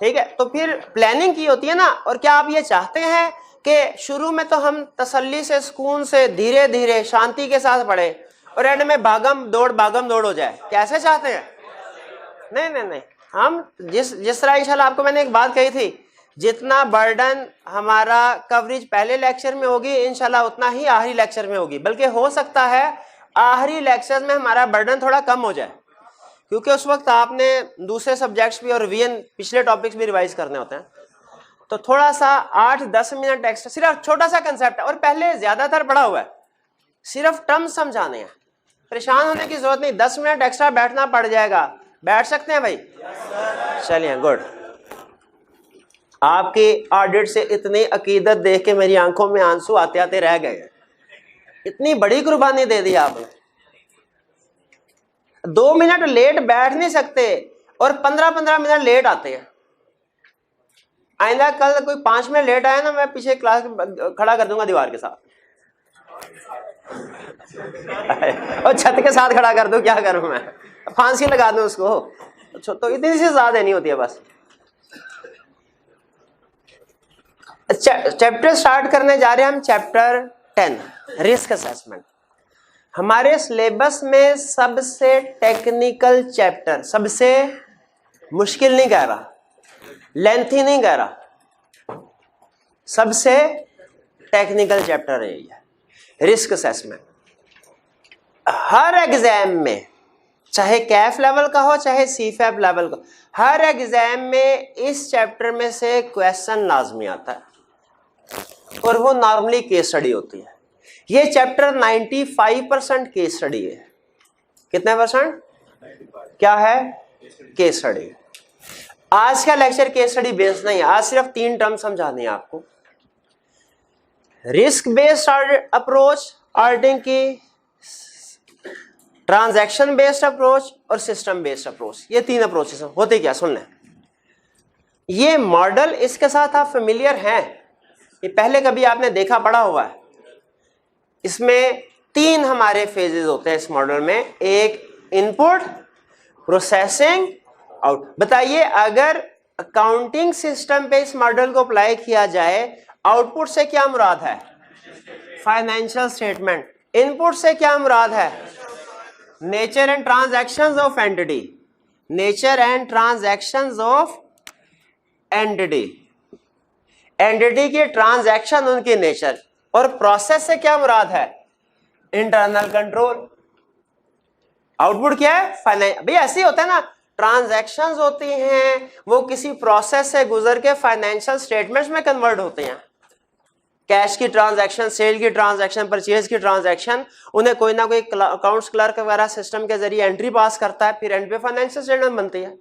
[SPEAKER 1] ठीक है? तो फिर प्लानिंग की होती है ना। और क्या आप ये चाहते हैं कि शुरू में तो हम तसल्ली से, सुकून से, धीरे धीरे शांति के साथ पढ़े और एंड में भागम दौड़ हो जाए? कैसे चाहते हैं? नहीं नहीं नहीं, हम जिस तरह इंशाल्लाह आपको मैंने एक बात कही थी, जितना बर्डन हमारा कवरेज पहले लेक्चर में होगी इंशाल्लाह उतना ही आखिरी लेक्चर में होगी। बल्कि हो सकता है आखिरी लेक्चर में हमारा बर्डन थोड़ा कम हो जाए, क्योंकि उस वक्त आपने दूसरे सब्जेक्ट्स भी और रिवीजन पिछले टॉपिक्स भी रिवाइज करने होते हैं। तो थोड़ा सा 8-10 मिनट एक्स्ट्रा, सिर्फ छोटा सा कंसेप्ट है और पहले ज्यादातर पढ़ा हुआ है, सिर्फ टर्म समझाने हैं। परेशान होने की जरूरत नहीं, 10 मिनट एक्स्ट्रा बैठना पड़ जाएगा। बैठ सकते हैं भाई? चलिए, गुड। आपकी ऑडिट से इतनी अकीदत देख के मेरी आंखों में आंसू आते आते रह गए। इतनी बड़ी कुर्बानी दे दी आपने। 2 मिनट लेट बैठ नहीं सकते और 15-15 मिनट लेट आते हैं। आइंदा कल कोई 5 मिनट लेट आया ना, मैं पीछे क्लास खड़ा कर दूंगा दीवार के साथ और छत के साथ खड़ा कर दूं, क्या करूं मैं? फांसी लगा दूं उसको। तो इतनी सी सजा देनी होती है बस। चैप्टर स्टार्ट करने जा रहे हैं हम, चैप्टर 10 रिस्क असेसमेंट। हमारे सिलेबस में सबसे टेक्निकल चैप्टर, सबसे मुश्किल नहीं कह रहा, लेंथी नहीं कह रहा, सबसे टेक्निकल चैप्टर है ये, रिस्क असेसमेंट। हर एग्जाम में, चाहे कैफ लेवल का हो चाहे सीफैप लेवल का, हर एग्जाम में इस चैप्टर में से क्वेश्चन लाजमी आता है और वो नॉर्मली केस स्टडी होती है। ये चैप्टर 95% केस स्टडी है। कितने परसेंट? क्या है? Case study. आज का लेक्चर केस स्टडी बेस्ड नहीं है, आज सिर्फ 3 टर्म समझानी है आपको। रिस्क बेस्ड अप्रोच ऑडिटिंग की, ट्रांजैक्शन बेस्ड अप्रोच और सिस्टम बेस्ड अप्रोच। ये 3 अप्रोचेस होते क्या, सुन लें। ये मॉडल, इसके साथ आप फेमिलियर हैं, ये पहले कभी आपने देखा पढ़ा हुआ है। इसमें 3 हमारे फेजेस होते हैं इस मॉडल में, एक इनपुट, प्रोसेसिंग, आउट। बताइए, अगर अकाउंटिंग सिस्टम पे इस मॉडल को अप्लाई किया जाए, आउटपुट से क्या मुराद है? Financial statement. इनपुट से क्या मुराद है? Nature and transactions of entity. Nature and transactions of entity, entity की ट्रांजैक्शन, उनकी नेचर। और प्रोसेस से क्या मुराद है? Internal control. आउटपुट क्या है? फाइनेंस। भाई ऐसे ही होता है ना, ट्रांजैक्शंस होती हैं, वो किसी प्रोसेस से गुजर के फाइनेंशियल स्टेटमेंट्स में कन्वर्ट होते हैं। कैश की ट्रांजैक्शन, सेल की ट्रांजैक्शन, परचेज की ट्रांजैक्शन, उन्हें कोई ना कोई अकाउंट्स क्लर्क वगैरह सिस्टम के जरिए एंट्री पास करता है, फिर एंड पे फाइनेंशियल स्टेटमेंट बनती है।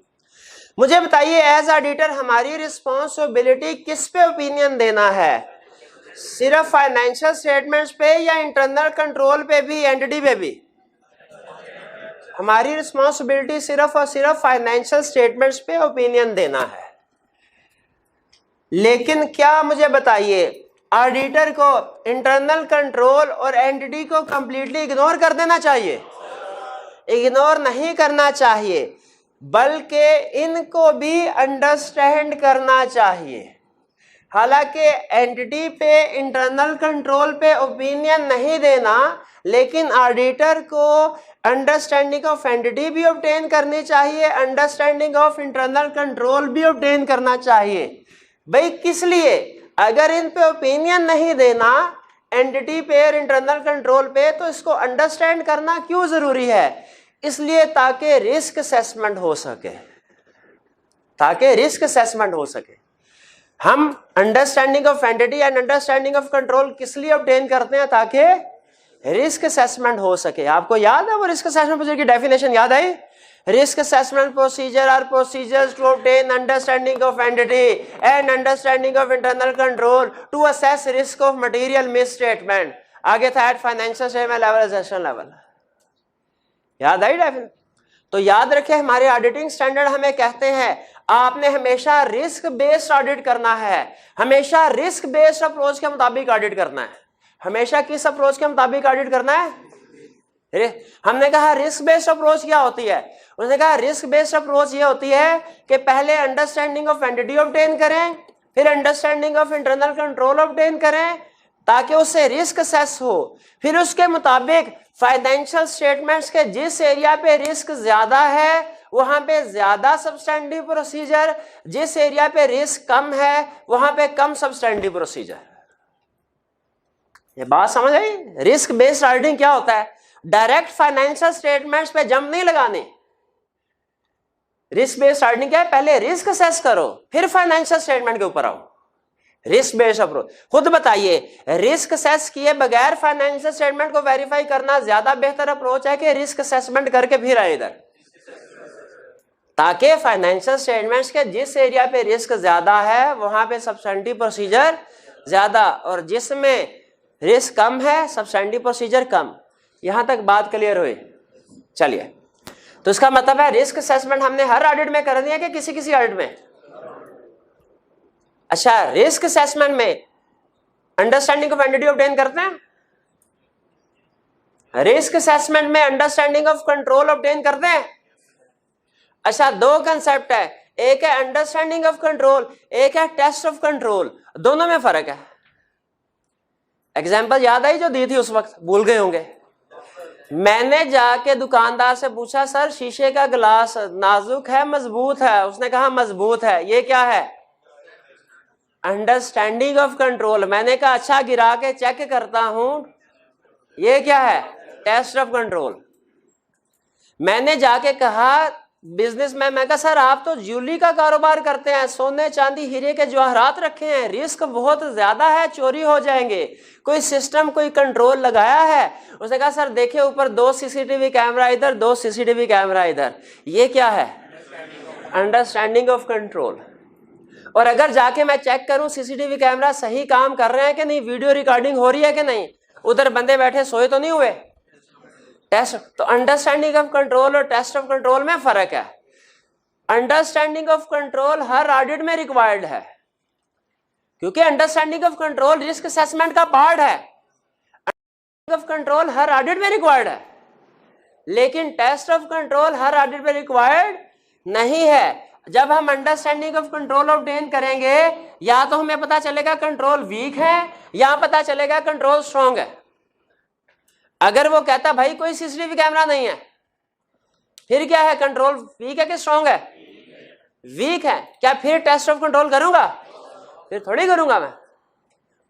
[SPEAKER 1] मुझे बताइए एज ऑडिटर हमारी रिस्पॉन्सिबिलिटी किस पे ओपिनियन देना है, सिर्फ फाइनेंशियल स्टेटमेंट्स पे या इंटरनल कंट्रोल पे भी, एंटिटी पे भी? हमारी रिस्पॉन्सिबिलिटी सिर्फ और सिर्फ फाइनेंशियल स्टेटमेंट्स पे ओपिनियन देना है। लेकिन क्या मुझे बताइए ऑडिटर को इंटरनल कंट्रोल और एंटिटी को कंप्लीटली इग्नोर कर देना चाहिए? इग्नोर नहीं करना चाहिए, बल्कि इनको भी अंडरस्टैंड करना चाहिए। हालांकि एंटिटी पे इंटरनल कंट्रोल पे ओपिनियन नहीं देना, लेकिन ऑडिटर को अंडरस्टैंडिंग ऑफ एंटिटी भी ऑब्टेन करनी चाहिए, अंडरस्टैंडिंग ऑफ इंटरनल कंट्रोल भी ऑब्टेन करना चाहिए। भाई किस लिए? अगर इन पे ओपिनियन नहीं देना एंटिटी पे और इंटरनल कंट्रोल पे, तो इसको अंडरस्टैंड करना क्यों जरूरी है? इसलिए ताकि रिस्क असेसमेंट हो सके, ताकि रिस्क असेसमेंट हो सके। हम understanding of entity and understanding of control किस लिए ऑब्टेन करते हैं? ताकि रिस्क असेसमेंट हो सके। आपको याद है वो रिस्क असेसमेंट प्रोसीजर की डेफिनेशन याद आई? Risk assessment procedure are procedures to obtain understanding of entity and understanding of internal control to assess risk of material misstatement. आगे था at financial statement level, assertion level. याद आई definition? तो याद रखें हमारे ऑडिटिंग स्टैंडर्ड हमें कहते हैं आपने हमेशा रिस्क बेस्ड ऑडिट करना है, हमेशा रिस्क बेस्ड अप्रोच के मुताबिक ऑडिट करना है। हमेशा किस अप्रोच के मुताबिक ऑडिट करना है? हमने कहा रिस्क बेस्ड अप्रोच क्या होती है? उसने कहा रिस्क बेस्ड अप्रोच ये होती है कि पहले अंडरस्टैंडिंग ऑफ एंटिटी ऑब्टेन करें, फिर understanding of internal control obtain करें ताकि उससे रिस्क असेस हो, फिर उसके मुताबिक फाइनेंशियल स्टेटमेंट्स के जिस एरिया पे रिस्क ज्यादा है वहां पे ज्यादा सब्सटेंटिव प्रोसीजर, जिस एरिया पे रिस्क कम है वहां पे कम सब्सटेंटिव प्रोसीजर। ये बात समझ आई? रिस्क बेस्ड ऑडिटिंग क्या होता है? डायरेक्ट फाइनेंशियल स्टेटमेंट्स पे जंप नहीं लगाने। रिस्क बेस्ड ऑडिटिंग क्या है? पहले रिस्क असेस करो फिर फाइनेंशियल स्टेटमेंट के ऊपर आओ। Risk based approach. खुद बताइए रिस्क असेस किए बगैर फाइनेंशियल स्टेटमेंट को वेरीफाई करना ज्यादा बेहतर अप्रोच है कि रिस्क असेसमेंट करके फिर आए इधर? ताकि फाइनेंशियल स्टेटमेंट्स के जिस एरिया पे रिस्क ज्यादा है वहां पे सब्सटेंटिव प्रोसीजर ज्यादा, और जिसमें रिस्क कम है सब्सटेंटिव प्रोसीजर कम। यहां तक बात क्लियर हुई? चलिए, तो इसका मतलब है रिस्क असेसमेंट हमने हर ऑडिट में कर दिया कि किसी किसी ऑडिट में? अच्छा, रिस्क असेसमेंट में अंडरस्टैंडिंग ऑफ एंटिटी ऑब्टेन करते हैं? रिस्क असेसमेंट में अंडरस्टैंडिंग ऑफ कंट्रोल ऑब्टेन करते हैं? अच्छा, दो कंसेप्ट है, एक है अंडरस्टैंडिंग ऑफ कंट्रोल, एक है टेस्ट ऑफ कंट्रोल। दोनों में फर्क है। एग्जांपल याद आई जो दी थी उस वक्त? भूल गए होंगे। मैंने जाके दुकानदार से पूछा सर शीशे का गिलास नाजुक है मजबूत है? उसने कहा मजबूत है। ये क्या है? Understanding of control. मैंने कहा अच्छा गिरा के चेक करता हूं। ये क्या है? Test of control. मैंने जाके कहा बिजनेस में, मैं कहा सर आप तो ज्वेलरी का कारोबार करते हैं, सोने चांदी हीरे के जवाहरात रखे हैं, रिस्क बहुत ज्यादा है, चोरी हो जाएंगे, कोई सिस्टम कोई कंट्रोल लगाया है? उसने कहा सर देखिए ऊपर 2 सीसीटीवी कैमरा इधर, 2 सीसीटीवी कैमरा इधर। ये क्या है? Understanding of control. और अगर जाके मैं चेक करूं सीसीटीवी कैमरा सही काम कर रहे हैं कि नहीं, वीडियो रिकॉर्डिंग हो रही है कि नहीं, उधर बंदे बैठे सोए तो नहीं हुए? टेस्ट। तो अंडरस्टैंडिंग ऑफ कंट्रोल और टेस्ट ऑफ कंट्रोल में फर्क है। अंडरस्टैंडिंग ऑफ कंट्रोल हर ऑडिट में रिक्वायर्ड है, क्योंकि understanding of control risk assessment का पार्ट है। अंडरस्टैंडिंग ऑफ कंट्रोल हर ऑडिट में रिक्वायर्ड है, लेकिन टेस्ट ऑफ कंट्रोल हर ऑडिट में रिक्वायर्ड नहीं है। जब हम अंडरस्टैंडिंग ऑफ कंट्रोल ऑब्टेन करेंगे या तो हमें पता चलेगा कंट्रोल वीक है या पता चलेगा कंट्रोल स्ट्रॉन्ग है। अगर वो कहता भाई कोई सीसीटीवी कैमरा नहीं है, फिर क्या है? कंट्रोल वीक है कि स्ट्रॉन्ग है? वीक है। क्या फिर टेस्ट ऑफ कंट्रोल करूंगा? फिर थोड़ी करूंगा मैं।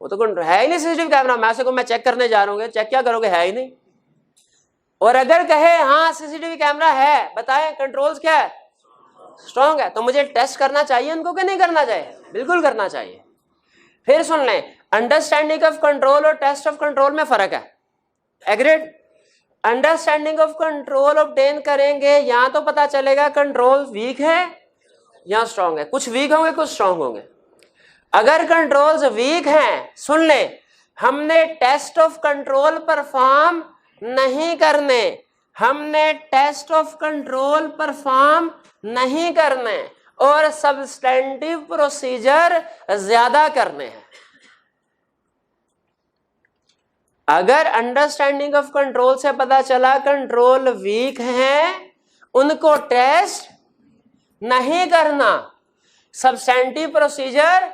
[SPEAKER 1] वो तो है ही नहीं सीसीटीवी कैमरा, मैं को मैं चेक करने जा रहा हूँ, चेक क्या करोगे? है ही नहीं। और अगर कहे हाँ सीसीटीवी कैमरा है, बताएं कंट्रोल्स क्या है? स्ट्रॉन्ग है, तो मुझे टेस्ट करना चाहिए उनको कि नहीं करना चाहिए? बिल्कुल करना चाहिए। फिर सुन लें, अंडरस्टैंडिंग ऑफ कंट्रोल और टेस्ट ऑफ कंट्रोल में फर्क है। Agreed? Understanding of control obtain करेंगे या तो पता चलेगा कंट्रोल वीक है यहाँ स्ट्रांग है, कुछ वीक होंगे कुछ स्ट्रांग होंगे। अगर कंट्रोल्स वीक हैं, सुन ले, हमने टेस्ट ऑफ कंट्रोल परफॉर्म नहीं करने, हमने टेस्ट ऑफ कंट्रोल परफॉर्म नहीं करने और सब्सटेंटिव प्रोसीजर ज्यादा करने हैं। अगर अंडरस्टैंडिंग ऑफ कंट्रोल से पता चला कंट्रोल वीक हैं, उनको टेस्ट नहीं करना, सब्सटेंटिव प्रोसीजर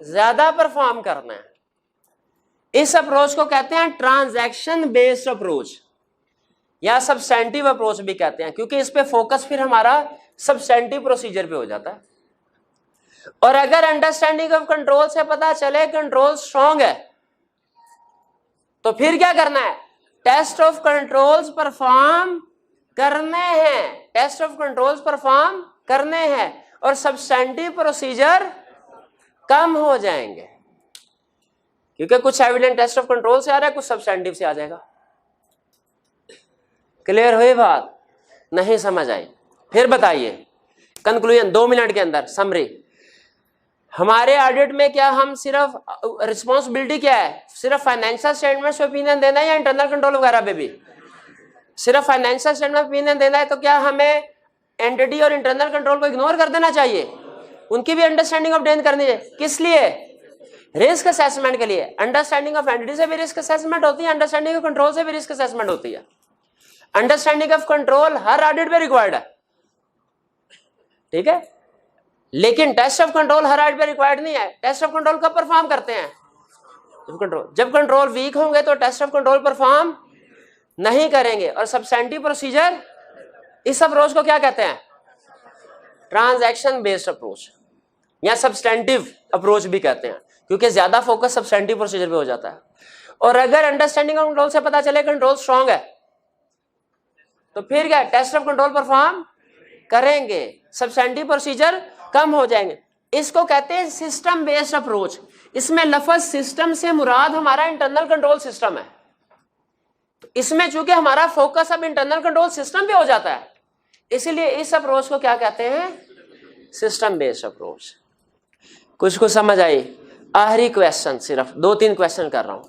[SPEAKER 1] ज्यादा परफॉर्म करना है। इस अप्रोच को कहते हैं ट्रांजैक्शन बेस्ड अप्रोच या सब्सटेंटिव अप्रोच भी कहते हैं, क्योंकि इस पे फोकस फिर हमारा सब्सटेंटिव प्रोसीजर पे हो जाता है। और अगर अंडरस्टैंडिंग ऑफ कंट्रोल से पता चले कंट्रोल स्ट्रांग है, तो फिर क्या करना है, टेस्ट ऑफ कंट्रोल्स परफॉर्म करने हैं, टेस्ट ऑफ कंट्रोल्स परफॉर्म करने हैं और सब्सटेंटिव प्रोसीजर कम हो जाएंगे, क्योंकि कुछ एविडेंट टेस्ट ऑफ कंट्रोल से आ रहा है, कुछ सब्सटेंटिव से आ जाएगा। क्लियर हुई बात? नहीं समझ आई? फिर बताइए कंक्लूजन 2 मिनट के अंदर समरी। हमारे ऑडिट में क्या हम सिर्फ रिस्पॉन्सिबिलिटी क्या है, सिर्फ फाइनेंशियल स्टेटमेंट्स पे ओपिनियन देना है या इंटरनल कंट्रोल वगैरह पे भी? सिर्फ फाइनेंशियल स्टेटमेंट ओपिनियन देना है, तो क्या हमें एंटिटी और इंटरनल कंट्रोल को इग्नोर कर देना चाहिए? उनकी भी अंडरस्टैंडिंग ऑब्टेन करनी है। किस लिए? रिस्क असेसमेंट के लिए। अंडरस्टैंडिंग ऑफ एंटिटी से भी रिस्क असेसमेंट होती है, अंडरस्टैंडिंग ऑफ कंट्रोल से भी रिस्क असेसमेंट होती है। अंडरस्टैंडिंग ऑफ कंट्रोल हर ऑडिट पे रिक्वायर्ड है, ठीक है, लेकिन टेस्ट ऑफ कंट्रोल हर ऑडिट पे रिक्वायर्ड नहीं है। टेस्ट ऑफ कंट्रोल कब परफॉर्म करते हैं? जब कंट्रोल वीक होंगे तो टेस्ट ऑफ कंट्रोल परफॉर्म नहीं करेंगे। और सब्सटेंटिव प्रोसीजर, इस अप्रोच को क्या कहते हैं? ट्रांजैक्शन बेस्ड अप्रोच या सब्सटेंटिव अप्रोच भी कहते हैं, क्योंकि ज्यादा फोकस सब्सटेंटिव प्रोसीजर पे हो जाता है। और अगर अंडरस्टैंडिंग ऑफ कंट्रोल से पता चले कंट्रोल स्ट्रांग है, तो फिर क्या, टेस्ट ऑफ कंट्रोल परफॉर्म करेंगे, सब्सटेंटिव प्रोसीजर कम हो जाएंगे। इसको कहते हैं सिस्टम बेस्ड अप्रोच। इसमें लफ्ज सिस्टम से मुराद हमारा इंटरनल कंट्रोल सिस्टम है। इसमें चूंकि हमारा फोकस अब इंटरनल कंट्रोल सिस्टम पे हो जाता है, इसीलिए इस अप्रोच को क्या कहते हैं? System based approach. कुछ समझ आई? आखिरी क्वेश्चन, सिर्फ 2-3 क्वेश्चन कर रहा हूं।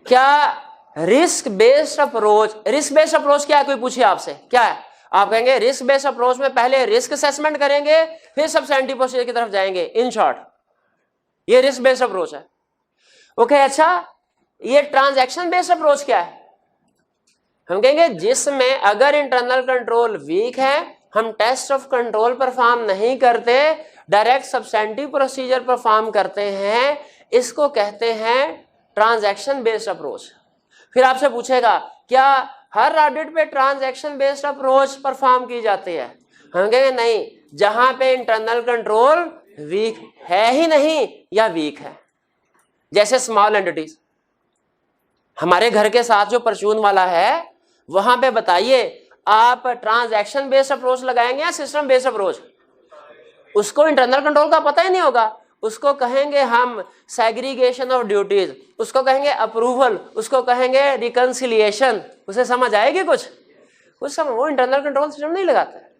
[SPEAKER 1] क्या risk based approach, risk based approach क्या है? कोई पूछिए आपसे क्या है, आप कहेंगे रिस्क बेस्ड अप्रोच में पहले रिस्क असेसमेंट करेंगे फिर सब्सटेंटिव प्रोसीजर की तरफ जाएंगे। इन शॉर्ट ये रिस्क बेस्ड अप्रोच है। ओके, अच्छा ये ट्रांजैक्शन बेस्ड अप्रोच क्या है? हम कहेंगे जिसमें अगर इंटरनल कंट्रोल वीक है, हम टेस्ट ऑफ कंट्रोल परफॉर्म नहीं करते, डायरेक्ट सब्सटेंटिव प्रोसीजर परफॉर्म करते हैं, इसको कहते हैं ट्रांजैक्शन बेस्ड अप्रोच। फिर आपसे पूछेगा क्या हर ऑडिट पे ट्रांजैक्शन बेस्ड अप्रोच परफॉर्म की जाती है? हम कहेंगे नहीं, जहां पे इंटरनल कंट्रोल वीक है ही नहीं या वीक है। जैसे स्मॉल एंटिटीज, हमारे घर के साथ जो परचून वाला है, वहां पे बताइए आप ट्रांजैक्शन बेस्ड अप्रोच लगाएंगे या सिस्टम बेस्ड अप्रोच? उसको इंटरनल कंट्रोल का पता ही नहीं होगा, उसको कहेंगे हम सेग्रीगेशन ऑफ ड्यूटीज, उसको कहेंगे अप्रूवल, उसको कहेंगे रिकंसिलिएशन। उसे समझ आएगी कुछ समझ? वो इंटरनल कंट्रोल सिस्टम नहीं लगाता है।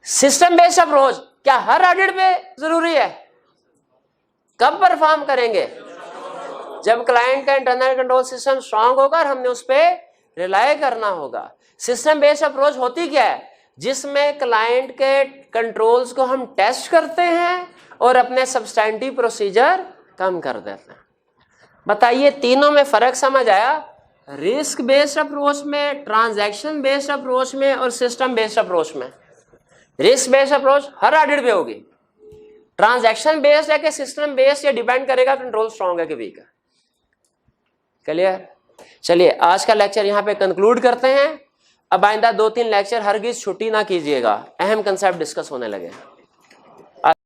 [SPEAKER 1] सिस्टम बेस्ड अप्रोच क्या हर ऑडिट पे जरूरी है? कब परफॉर्म करेंगे? जब क्लाइंट का इंटरनल कंट्रोल सिस्टम स्ट्रांग होगा और हमने उस पर रिलाय करना होगा। सिस्टम बेस्ड अप्रोच होती क्या है? जिसमें क्लाइंट के कंट्रोल्स को हम टेस्ट करते हैं और अपने सब्सटेंटिव प्रोसीजर कम कर देते हैं। बताइए तीनों में फर्क समझ आया? रिस्क बेस्ड अप्रोच में, ट्रांजैक्शन बेस्ड अप्रोच में और सिस्टम बेस्ड अप्रोच में। रिस्क बेस्ड अप्रोच हर ऑडिट पे होगी। ट्रांजैक्शन बेस्ड है कि सिस्टम बेस्ड, ये डिपेंड करेगा कंट्रोल स्ट्रांग है कि वीक है। क्लियर? चलिए आज का लेक्चर यहाँ पे कंक्लूड करते हैं। अब आइंदा 2-3 लेक्चर हरगिज छुट्टी ना कीजिएगा, अहम कंसेप्ट डिस्कस होने लगे।